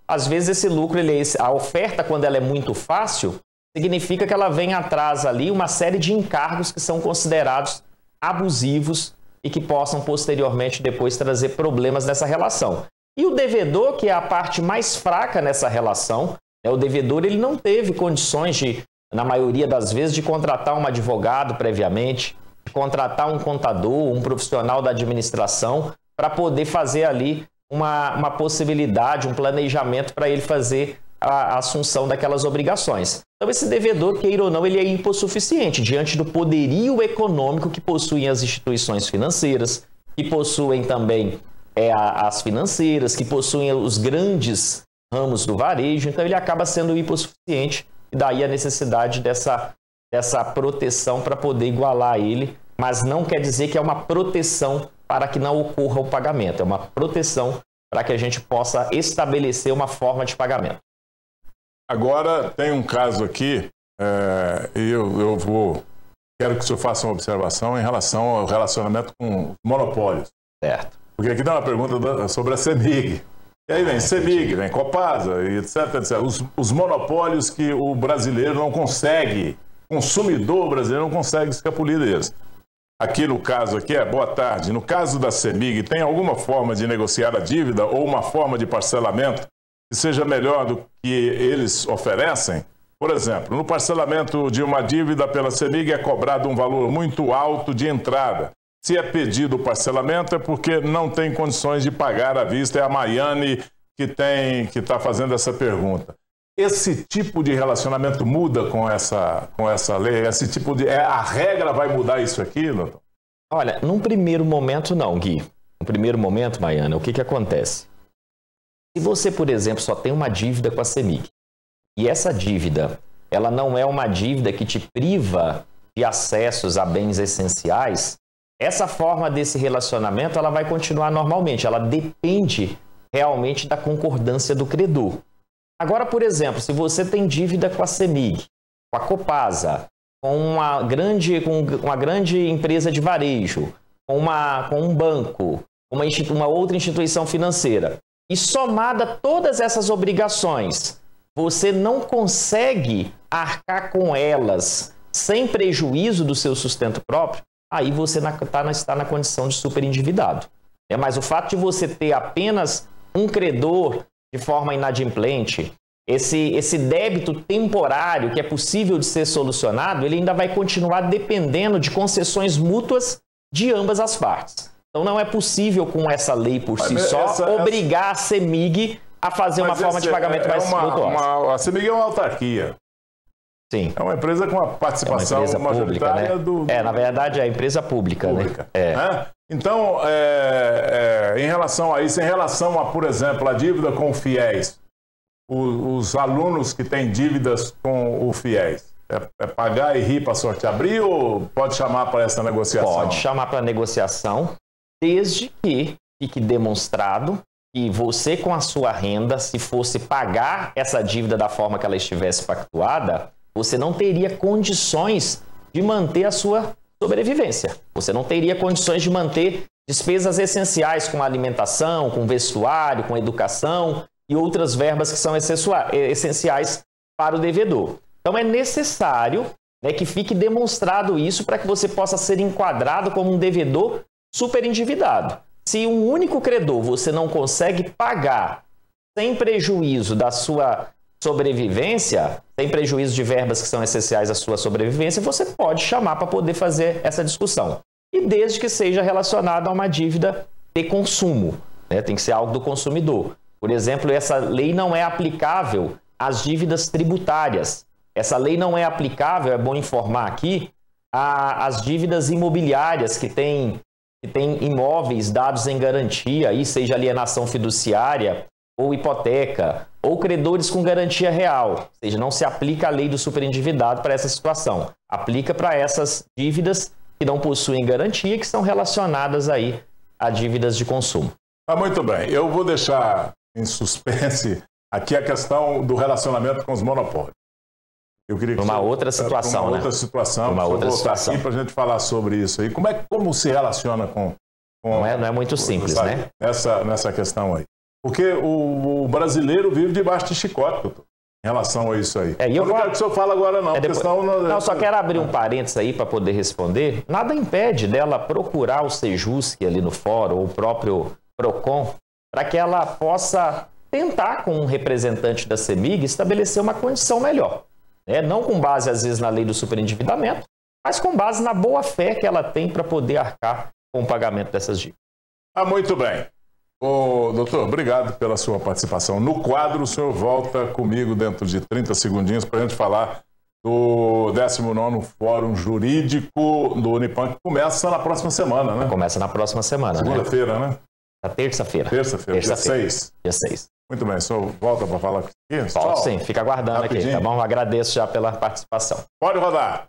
às vezes esse lucro, a oferta, quando ela é muito fácil, significa que ela vem atrás ali uma série de encargos que são considerados abusivos e que possam posteriormente depois trazer problemas nessa relação. E o devedor, que é a parte mais fraca nessa relação, o devedor ele não teve condições na maioria das vezes, de contratar um advogado previamente, de contratar um contador, um profissional da administração, para poder fazer ali uma possibilidade, um planejamento para ele fazer a assunção daquelas obrigações. Então esse devedor, queira ou não, ele é hipossuficiente diante do poderio econômico que possuem as instituições financeiras, que possuem também as financeiras, que possuem os grandes ramos do varejo, então ele acaba sendo hipossuficiente e daí a necessidade dessa proteção para poder igualar ele, mas não quer dizer que é uma proteção para que não ocorra o pagamento, é uma proteção para que a gente possa estabelecer uma forma de pagamento. Agora, tem um caso aqui, quero que o senhor faça uma observação em relação ao relacionamento com os monopólios. Certo. Porque aqui dá uma pergunta sobre a CEMIG. E aí vem CEMIG, vem Copasa, e etc, etc. Os monopólios que o brasileiro não consegue, o consumidor brasileiro não consegue escapulir deles. Aqui no caso aqui boa tarde, no caso da CEMIG, tem alguma forma de negociar a dívida ou uma forma de parcelamento que seja melhor do que eles oferecem? Por exemplo, no parcelamento de uma dívida pela CEMIG é cobrado um valor muito alto de entrada. Se é pedido o parcelamento é porque não tem condições de pagar à vista. É a Maiane que está fazendo essa pergunta. Esse tipo de relacionamento muda com essa lei? Esse tipo de a regra vai mudar isso aqui, doutor? Olha, num primeiro momento não, Gui. No primeiro momento, Maiane, o que acontece? Se você, por exemplo, só tem uma dívida com a CEMIG e essa dívida ela não é uma dívida que te priva de acessos a bens essenciais, essa forma desse relacionamento ela vai continuar normalmente, ela depende realmente da concordância do credor. Agora, por exemplo, se você tem dívida com a CEMIG, com a Copasa, com uma grande empresa de varejo, com um banco, uma outra instituição financeira, e somada todas essas obrigações, você não consegue arcar com elas sem prejuízo do seu sustento próprio, aí você está na condição de superendividado. Mas o fato de você ter apenas um credor de forma inadimplente, esse débito temporário que é possível de ser solucionado, ele ainda vai continuar dependendo de concessões mútuas de ambas as partes. Então não é possível com essa lei por si só obrigar a CEMIG a fazer uma forma de pagamento mais lutuosa. A CEMIG é uma autarquia. Sim. É uma empresa com a participação majoritária pública, né? do... na verdade, é a empresa pública. Né? Então, em relação a isso, em relação a, por exemplo, a dívida com o FIES, os alunos que têm dívidas com o FIES, é pagar e rir para a sorte abrir ou pode chamar para essa negociação? Pode chamar para negociação, desde que fique demonstrado que você, com a sua renda, se fosse pagar essa dívida da forma que ela estivesse pactuada, você não teria condições de manter a sua sobrevivência. Você não teria condições de manter despesas essenciais com alimentação, com vestuário, com educação e outras verbas que são essenciais para o devedor. Então é necessário, né, que fique demonstrado isso para que você possa ser enquadrado como um devedor superendividado. Se um único credor você não consegue pagar sem prejuízo da sua sobrevivência, sem prejuízo de verbas que são essenciais à sua sobrevivência, você pode chamar para poder fazer essa discussão. E desde que seja relacionado a uma dívida de consumo, né? Tem que ser algo do consumidor. Por exemplo, essa lei não é aplicável às dívidas tributárias. Essa lei não é aplicável, é bom informar aqui, às dívidas imobiliárias que têm imóveis dados em garantia, aí seja alienação fiduciária ou hipoteca, ou credores com garantia real. Ou seja, não se aplica a lei do superendividado para essa situação. Aplica para essas dívidas que não possuem garantia, que são relacionadas aí a dívidas de consumo. Muito bem. Eu vou deixar em suspense aqui a questão do relacionamento com os monopólios. Eu queria que uma outra situação, outra situação. Uma outra situação. Aqui para a gente falar sobre isso aí. Como se relaciona com não é muito simples, né? Nessa questão aí. Porque o brasileiro vive debaixo de chicote, doutor, em relação a isso aí. Eu não quero que o senhor fale agora, não. Não, só quero abrir um parênteses aí para poder responder. Nada impede dela procurar o Sejusc ali no fórum, ou o próprio PROCON, para que ela possa tentar, com um representante da CEMIG, estabelecer uma condição melhor. Não com base, às vezes, na lei do superendividamento, mas com base na boa-fé que ela tem para poder arcar com o pagamento dessas dívidas. Muito bem. Doutor, obrigado pela sua participação. No quadro, o senhor volta comigo dentro de 30 segundinhos para a gente falar do 19º Fórum Jurídico do Unipan, que começa na próxima semana, né? Começa na próxima semana. Segunda-feira, né? Na terça-feira. Terça-feira, dia 6. Dia 6. Muito bem, o senhor volta para falar aqui? Volto sim, fica aguardando rapidinho aqui, tá bom? Agradeço já pela participação. Pode rodar.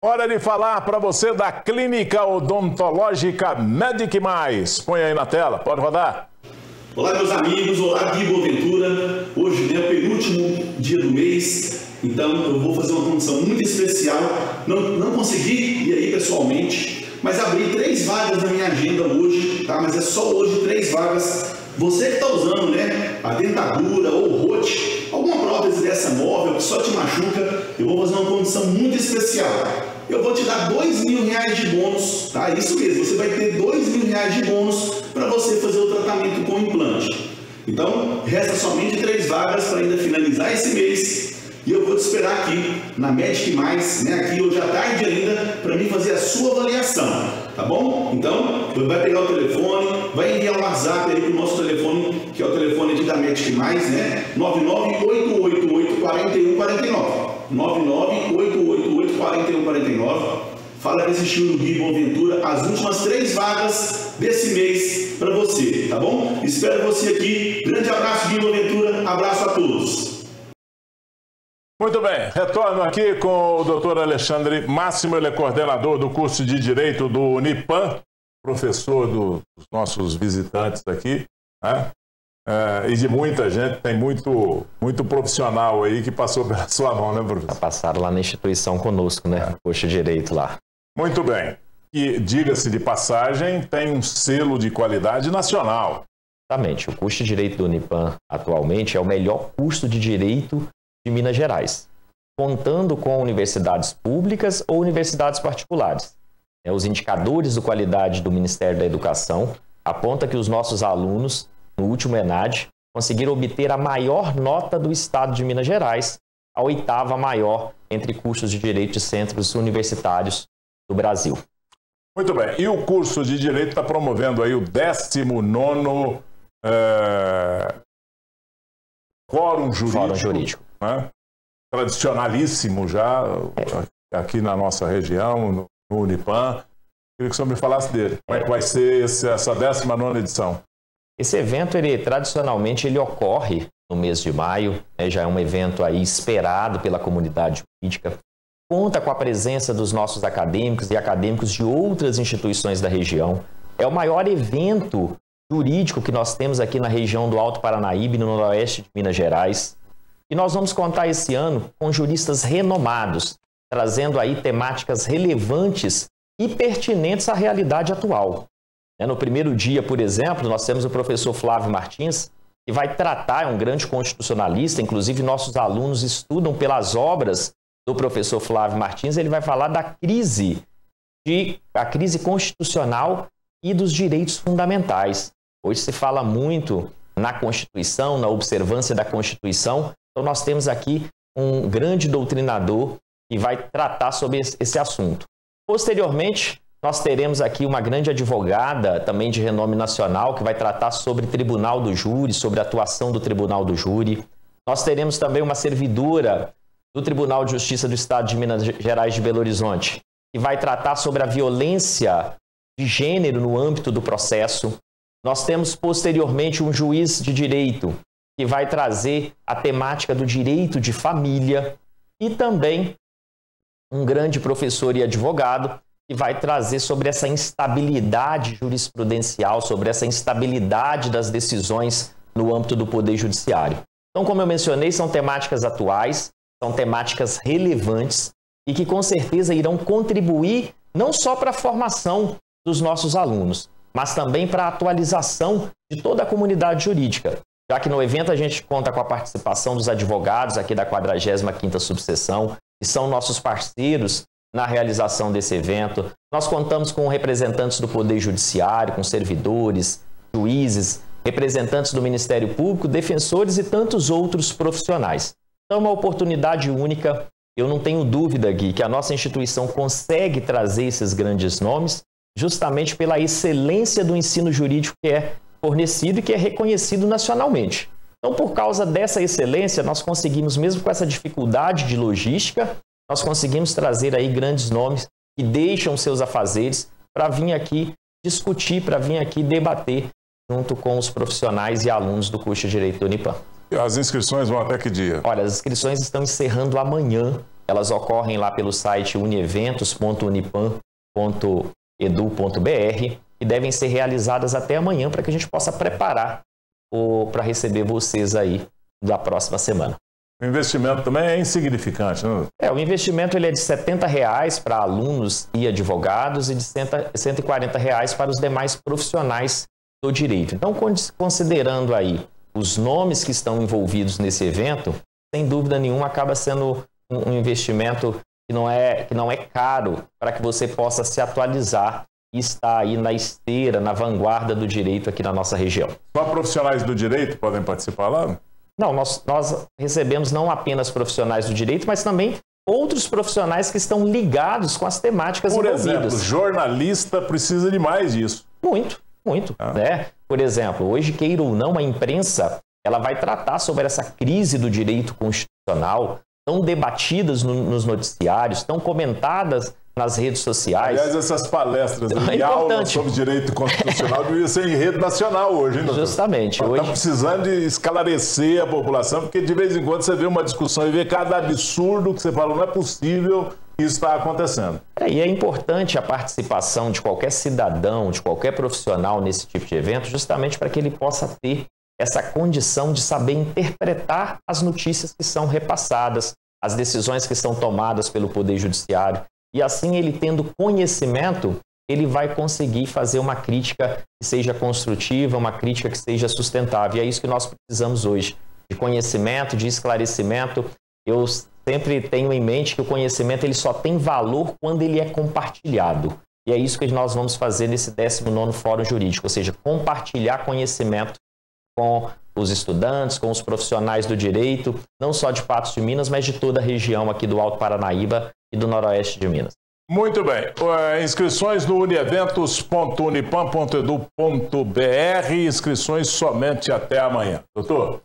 Hora de falar para você da Clínica Odontológica Medic Mais. Põe aí na tela, pode rodar. Olá, meus amigos, olá, Gui Boaventura. Hoje é o penúltimo dia do mês, então eu vou fazer uma condição muito especial. Não consegui ir aí pessoalmente, mas abri 3 vagas na minha agenda hoje, tá? Mas é só hoje 3 vagas. Você que está usando, né, a dentadura ou o rote, alguma prótese dessa móvel que só te machuca, eu vou fazer uma condição muito especial. Eu vou te dar R$2.000 de bônus, tá? Isso mesmo, você vai ter R$2.000 de bônus para você fazer o tratamento com implante. Então, resta somente 3 vagas para ainda finalizar esse mês. E eu vou te esperar aqui na Medic Mais, né? Aqui hoje à tarde ainda, para mim fazer a sua avaliação, tá bom? Então, vai pegar o telefone, vai enviar um WhatsApp aí para o nosso telefone, que é o telefone aqui da Medic Mais, né? 998884149. 998884149. Fala desse estilo do Gui Boaventura, as últimas 3 vagas desse mês para você, tá bom? Espero você aqui. Grande abraço, Gui Boaventura. Abraço a todos. Muito bem, retorno aqui com o doutor Alexandre Máximo, ele é coordenador do curso de Direito do Unipan, professor dos nossos visitantes aqui, né? E de muita gente, tem muito profissional aí que passou pela sua mão, né, professor? Passaram lá na instituição conosco, né? Curso de Direito lá. Muito bem. E, diga-se de passagem, tem um selo de qualidade nacional. Exatamente. O curso de Direito do Unipan, atualmente, é o melhor curso de Direito de Minas Gerais. contando com universidades públicas ou universidades particulares. Os indicadores de qualidade do Ministério da Educação apontam que os nossos alunos, no último ENAD, conseguiram obter a maior nota do estado de Minas Gerais, a 8ª maior entre cursos de Direito de centros universitários do Brasil. Muito bem. E o curso de Direito está promovendo aí o 19º Fórum Jurídico. Né? Tradicionalíssimo já, aqui na nossa região, no Unipan. Queria que o senhor me falasse dele. Como é que vai ser essa 19ª edição? Esse evento, tradicionalmente, ele ocorre no mês de maio, né? Já é um evento aí esperado pela comunidade jurídica. Conta com a presença dos nossos acadêmicos e acadêmicos de outras instituições da região. É o maior evento jurídico que nós temos aqui na região do Alto Paranaíba e no noroeste de Minas Gerais. E nós vamos contar esse ano com juristas renomados, trazendo aí temáticas relevantes e pertinentes à realidade atual. No primeiro dia, por exemplo, nós temos o professor Flávio Martins, que vai tratar, é um grande constitucionalista, inclusive nossos alunos estudam pelas obras do professor Flávio Martins. Ele vai falar da crise constitucional e dos direitos fundamentais. Hoje se fala muito na Constituição, na observância da Constituição, então nós temos aqui um grande doutrinador que vai tratar sobre esse assunto. Posteriormente, nós teremos aqui uma grande advogada, também de renome nacional, que vai tratar sobre Tribunal do Júri, sobre a atuação do Tribunal do Júri. Nós teremos também uma servidora do Tribunal de Justiça do Estado de Minas Gerais de Belo Horizonte, que vai tratar sobre a violência de gênero no âmbito do processo. Nós temos, posteriormente, um juiz de direito, que vai trazer a temática do direito de família, e também um grande professor e advogado, que vai trazer sobre essa instabilidade jurisprudencial, sobre essa instabilidade das decisões no âmbito do Poder Judiciário. Então, como eu mencionei, são temáticas atuais, são temáticas relevantes e que com certeza irão contribuir não só para a formação dos nossos alunos, mas também para a atualização de toda a comunidade jurídica, já que no evento a gente conta com a participação dos advogados aqui da 45ª subseção, que são nossos parceiros na realização desse evento. Nós contamos com representantes do Poder Judiciário, com servidores, juízes, representantes do Ministério Público, defensores e tantos outros profissionais. Então, é uma oportunidade única. Eu não tenho dúvida, Gui, que a nossa instituição consegue trazer esses grandes nomes justamente pela excelência do ensino jurídico que é fornecido e que é reconhecido nacionalmente. Então, por causa dessa excelência, nós conseguimos, mesmo com essa dificuldade de logística, nós conseguimos trazer aí grandes nomes que deixam seus afazeres para vir aqui discutir, para vir aqui debater junto com os profissionais e alunos do curso de Direito do Unipan. E as inscrições vão até que dia? Olha, as inscrições estão encerrando amanhã. Elas ocorrem lá pelo site unieventos.unipan.edu.br e devem ser realizadas até amanhã para que a gente possa preparar para receber vocês aí da próxima semana. O investimento também é insignificante, né? O investimento ele é de R$ 70 para alunos e advogados e de R$ 140 para os demais profissionais do direito. Então, considerando aí os nomes que estão envolvidos nesse evento, sem dúvida nenhuma acaba sendo um investimento que não é caro para que você possa se atualizar e estar aí na esteira, na vanguarda do direito aqui na nossa região. Só profissionais do direito podem participar lá? Não, nós recebemos não apenas profissionais do direito, mas também outros profissionais que estão ligados com as temáticas envolvidas. Por exemplo, jornalista precisa de mais disso. Muito, né? Por exemplo, hoje, queira ou não, a imprensa ela vai tratar sobre essa crise do direito constitucional, tão debatidas nos noticiários, tão comentadas nas redes sociais. Aliás, essas palestras e aulas sobre direito constitucional deviam ser em rede nacional hoje, hein, doutor? Justamente. Nós estamos precisando de esclarecer a população, porque de vez em quando você vê uma discussão e vê cada absurdo que você fala, não é possível que isso está acontecendo. E é importante a participação de qualquer cidadão, de qualquer profissional nesse tipo de evento, justamente para que ele possa ter essa condição de saber interpretar as notícias que são repassadas, as decisões que são tomadas pelo Poder Judiciário. E assim, ele tendo conhecimento, ele vai conseguir fazer uma crítica que seja construtiva, uma crítica que seja sustentável. E é isso que nós precisamos hoje, de conhecimento, de esclarecimento. Eu sempre tenho em mente que o conhecimento ele só tem valor quando ele é compartilhado. E é isso que nós vamos fazer nesse 19º Fórum Jurídico, ou seja, compartilhar conhecimento com os estudantes, com os profissionais do direito, não só de Patos de Minas, mas de toda a região aqui do Alto Paranaíba e do Noroeste de Minas. Muito bem. Inscrições no unieventos.unipam.edu.br, inscrições somente até amanhã. Doutor,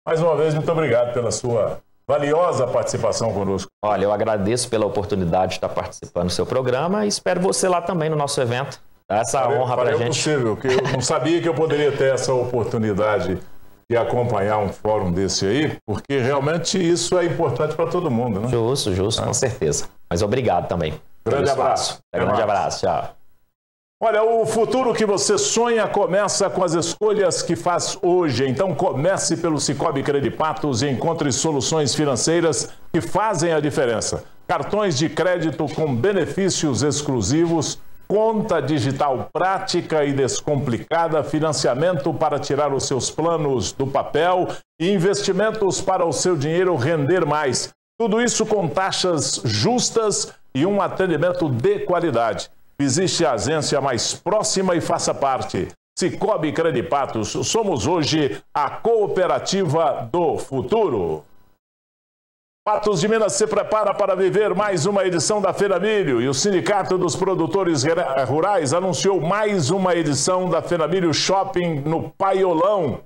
mais uma vez, muito obrigado pela sua valiosa participação conosco. Olha, eu agradeço pela oportunidade de estar participando do seu programa e espero você lá também no nosso evento. Dá essa honra pra gente. É possível, que eu não sabia que eu poderia ter essa oportunidade de acompanhar um fórum desse aí, porque realmente isso é importante para todo mundo, né? Justo, com certeza. Mas obrigado também. Grande abraço. Grande abraço, tchau. Olha, o futuro que você sonha começa com as escolhas que faz hoje. Então comece pelo Cicobi Credipatos e encontre soluções financeiras que fazem a diferença. Cartões de crédito com benefícios exclusivos, conta digital prática e descomplicada, financiamento para tirar os seus planos do papel e investimentos para o seu dinheiro render mais. Tudo isso com taxas justas e um atendimento de qualidade. Visite a agência mais próxima e faça parte. Cicobi Credipatos, somos hoje a cooperativa do futuro. Patos de Minas se prepara para viver mais uma edição da FENAMILHO e o Sindicato dos Produtores Rurais anunciou mais uma edição da FENAMILHO Shopping no Paiolão.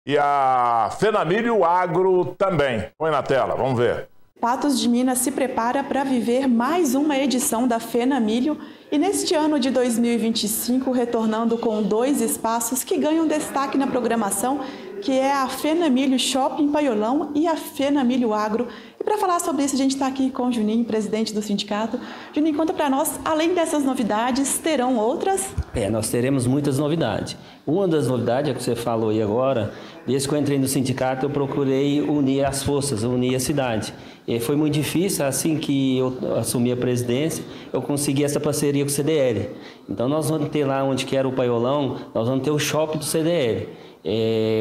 E a FENAMILHO Agro também. Põe na tela, vamos ver. Patos de Minas se prepara para viver mais uma edição da FENAMILHO e neste ano de 2025 retornando com 2 espaços que ganham destaque na programação, que é a FENAMILHO Shopping Paiolão e a FENAMILHO Agro. E para falar sobre isso, a gente está aqui com o Juninho, presidente do sindicato. Juninho, conta para nós, além dessas novidades, terão outras? Nós teremos muitas novidades. Uma das novidades, é que você falou aí agora, desde que eu entrei no sindicato, eu procurei unir as forças, unir a cidade. E foi muito difícil, assim que eu assumi a presidência, eu consegui essa parceria com o CDL. Então nós vamos ter lá onde que era o Paiolão, nós vamos ter o shopping do CDL.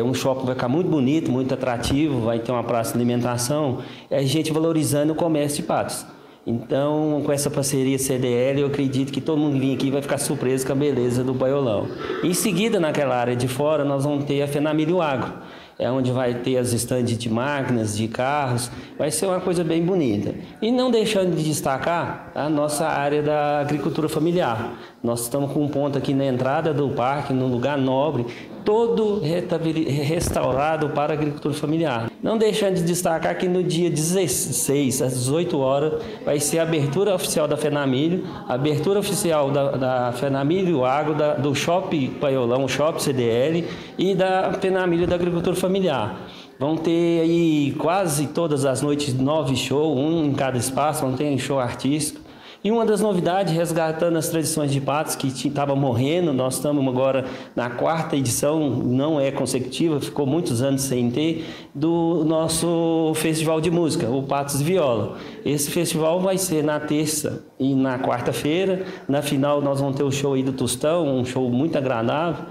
Um shopping vai ficar muito bonito, muito atrativo, vai ter uma praça de alimentação, e a gente valorizando o comércio de Patos. Então, com essa parceria CDL, eu acredito que todo mundo que vir aqui vai ficar surpreso com a beleza do Paiolão. Em seguida, naquela área de fora, nós vamos ter a FENAMILHO Agro, onde vai ter as estandes de máquinas, de carros, vai ser uma coisa bem bonita. E não deixando de destacar a nossa área da agricultura familiar. Nós estamos com um ponto aqui na entrada do parque, num lugar nobre, todo restaurado para a agricultura familiar. Não deixando de destacar que no dia 16, às 18 horas, vai ser a abertura oficial da FENAMILHO, a abertura oficial da FENAMILHO Agro, do Shopping Paiolão, Shopping CDL e da FENAMILHO da agricultura familiar. Vão ter aí quase todas as noites 9 shows, um em cada espaço, vão ter show artístico. E uma das novidades, resgatando as tradições de Patos, que estava morrendo, nós estamos agora na 4ª edição, não é consecutiva, ficou muitos anos sem ter, do nosso festival de música, o Patos Viola. Esse festival vai ser na terça e na quarta-feira. Na final nós vamos ter o show aí do Tostão, um show muito agradável.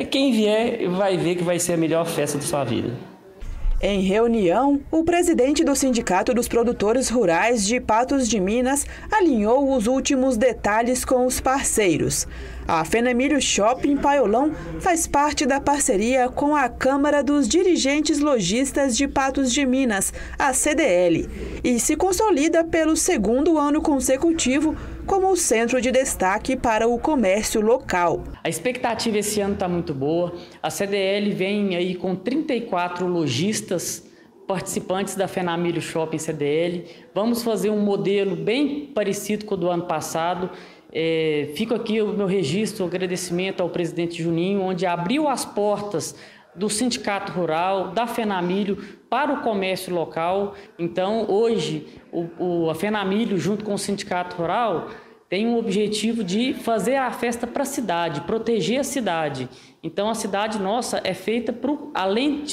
Quem vier vai ver que vai ser a melhor festa da sua vida. Em reunião, o presidente do Sindicato dos Produtores Rurais de Patos de Minas alinhou os últimos detalhes com os parceiros. A FENAMILHO Shopping Paiolão faz parte da parceria com a Câmara dos Dirigentes Lojistas de Patos de Minas, a CDL, e se consolida pelo 2º ano consecutivo como o centro de destaque para o comércio local. A expectativa esse ano está muito boa. A CDL vem aí com 34 lojistas participantes da FENAMILHO Shopping CDL. Vamos fazer um modelo bem parecido com o do ano passado. Fico aqui o meu registro, o agradecimento ao presidente Juninho, onde abriu as portas do Sindicato Rural, da FENAMILHO, para o comércio local. Então, hoje, a FENAMILHO, junto com o Sindicato Rural, tem um objetivo de fazer a festa para a cidade, proteger a cidade. Então, a cidade nossa é feita, além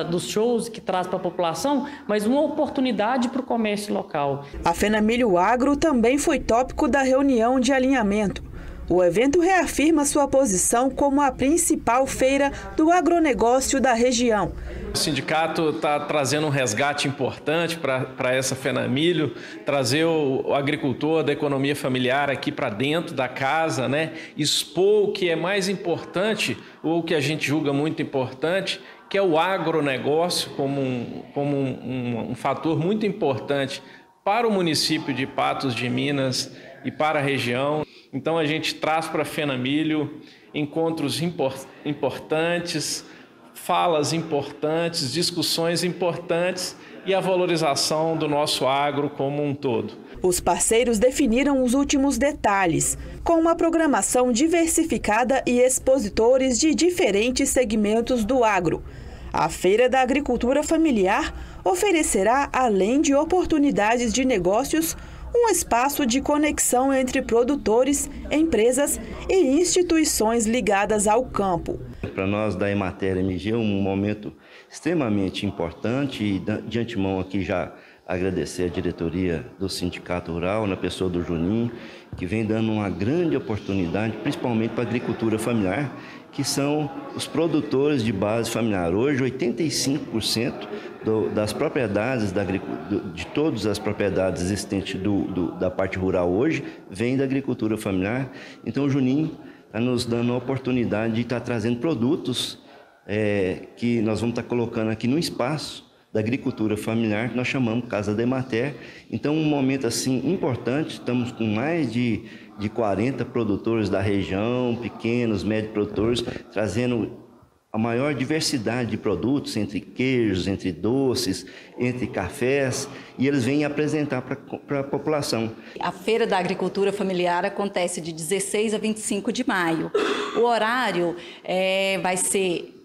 dos shows que traz para a população, mas uma oportunidade para o comércio local. A FENAMILHO Agro também foi tópico da reunião de alinhamento. O evento reafirma sua posição como a principal feira do agronegócio da região. O sindicato está trazendo um resgate importante para essa FENAMILHO, trazer o agricultor da economia familiar aqui para dentro da casa, né? Expor o que é mais importante, ou o que a gente julga muito importante, que é o agronegócio como um fator muito importante para o município de Patos de Minas e para a região. Então a gente traz para a FENAMILHO encontros importantes, falas importantes, discussões importantes e a valorização do nosso agro como um todo. Os parceiros definiram os últimos detalhes, com uma programação diversificada e expositores de diferentes segmentos do agro. A Feira da Agricultura Familiar oferecerá, além de oportunidades de negócios, um espaço de conexão entre produtores, empresas e instituições ligadas ao campo. Para nós da Emater MG é um momento extremamente importante e de antemão aqui já agradecer a diretoria do Sindicato Rural, na pessoa do Juninho, que vem dando uma grande oportunidade, principalmente para a agricultura familiar, que são os produtores de base familiar. Hoje, 85% das propriedades de todas as propriedades existentes da parte rural hoje vem da agricultura familiar. Então, o Juninho está nos dando a oportunidade de estar trazendo produtos que nós vamos estar colocando aqui no espaço da agricultura familiar, que nós chamamos Casa da Emater. Então, um momento assim importante, estamos com mais de 40 produtores da região, pequenos, médios produtores, trazendo a maior diversidade de produtos, entre queijos, entre doces, entre cafés, e eles vêm apresentar para a população. A Feira da Agricultura Familiar acontece de 16 a 25 de maio. O horário vai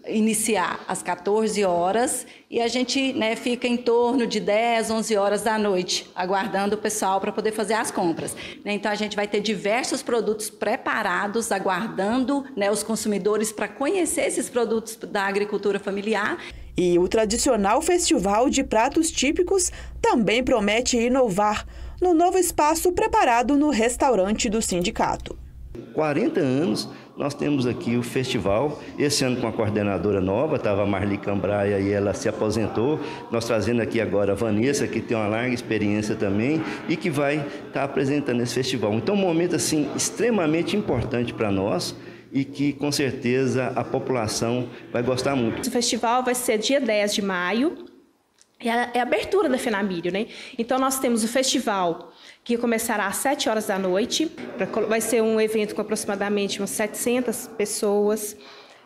iniciar às 14 horas e a gente fica em torno de 10, 11 horas da noite, aguardando o pessoal para poder fazer as compras. Então a gente vai ter diversos produtos preparados, aguardando os consumidores para conhecer esses produtos da agricultura familiar. E o tradicional Festival de Pratos Típicos também promete inovar no novo espaço preparado no restaurante do sindicato. 40 anos nós temos aqui o festival, esse ano com a coordenadora nova, estava a Marli Cambraia e ela se aposentou. Nós trazendo aqui agora a Vanessa, que tem uma larga experiência também e que vai estar apresentando esse festival. Então, um momento assim extremamente importante para nós e que com certeza a população vai gostar muito. O festival vai ser dia 10 de maio, é a abertura da FENAMILHO, né? Então nós temos o festival que começará às 7 horas da noite, vai ser um evento com aproximadamente umas 700 pessoas,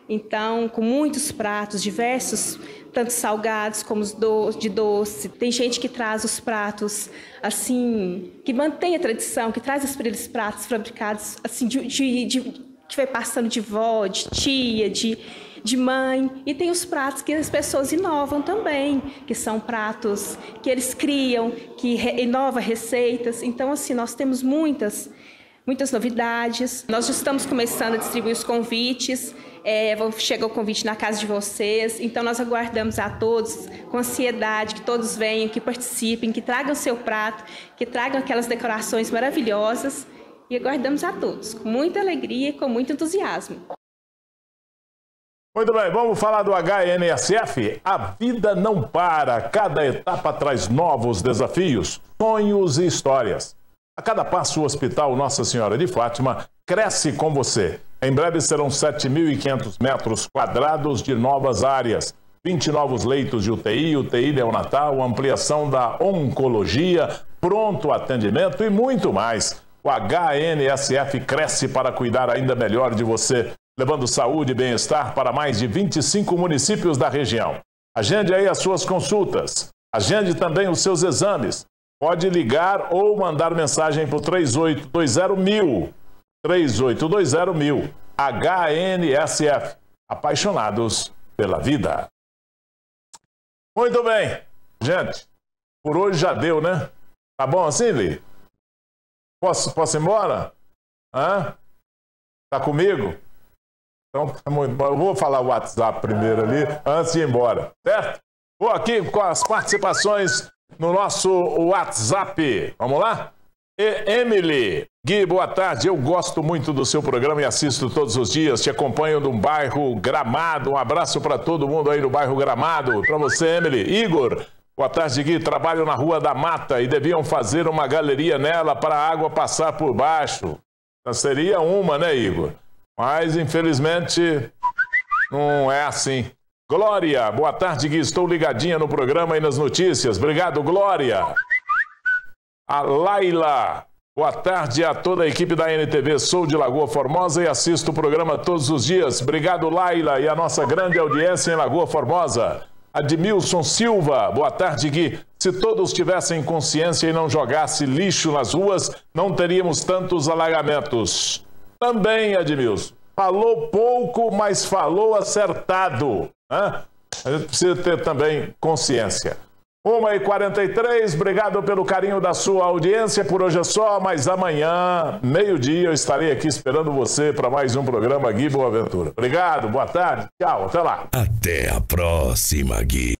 então com muitos pratos diversos, tanto salgados como de doce. Tem gente que traz os pratos assim, que mantém a tradição, que traz aqueles pratos fabricados assim que vai passando de vó, de tia, de mãe, e tem os pratos que as pessoas inovam também, que são pratos que eles criam, que inovam receitas. Então, assim, nós temos muitas novidades. Nós já estamos começando a distribuir os convites, chega o convite na casa de vocês, então nós aguardamos a todos com ansiedade, que todos venham, que participem, que tragam seu prato, que tragam aquelas decorações maravilhosas, e aguardamos a todos, com muita alegria e com muito entusiasmo. Muito bem, vamos falar do HNSF. A vida não para, cada etapa traz novos desafios, sonhos e histórias. A cada passo, o Hospital Nossa Senhora de Fátima cresce com você. Em breve serão 7.500 metros quadrados de novas áreas, 20 novos leitos de UTI neonatal, ampliação da oncologia, pronto atendimento e muito mais. O HNSF cresce para cuidar ainda melhor de você, levando saúde e bem-estar para mais de 25 municípios da região. Agende aí as suas consultas. Agende também os seus exames. Pode ligar ou mandar mensagem para o 3820.000. 3820.000. HNSF. Apaixonados pela vida. Muito bem. Gente, por hoje já deu, né? Tá bom assim, Li? Posso ir embora? Hã? Tá comigo? Então, eu vou falar o WhatsApp primeiro ali, antes de ir embora, certo? Vou aqui com as participações no nosso WhatsApp. Vamos lá? Emily, Gui, boa tarde. Eu gosto muito do seu programa e assisto todos os dias. Te acompanho no bairro Gramado. Um abraço para todo mundo aí no bairro Gramado. Para você, Emily. Igor, boa tarde, Gui. Trabalho na Rua da Mata e deviam fazer uma galeria nela para a água passar por baixo. Seria uma, né, Igor? Mas, infelizmente, não é assim. Glória, boa tarde, Gui. Estou ligadinha no programa e nas notícias. Obrigado, Glória. A Laila, boa tarde a toda a equipe da NTV. Sou de Lagoa Formosa e assisto o programa todos os dias. Obrigado, Laila, e a nossa grande audiência em Lagoa Formosa. Admilson Silva, boa tarde, Gui. Se todos tivessem consciência e não jogassem lixo nas ruas, não teríamos tantos alagamentos. Também, Admilson. Falou pouco, mas falou acertado. Né? A gente precisa ter também consciência. 1h43, obrigado pelo carinho da sua audiência. Por hoje é só, mas amanhã, meio-dia, eu estarei aqui esperando você para mais um programa Gui Boaventura. Obrigado, boa tarde, tchau, até lá. Até a próxima, Gui.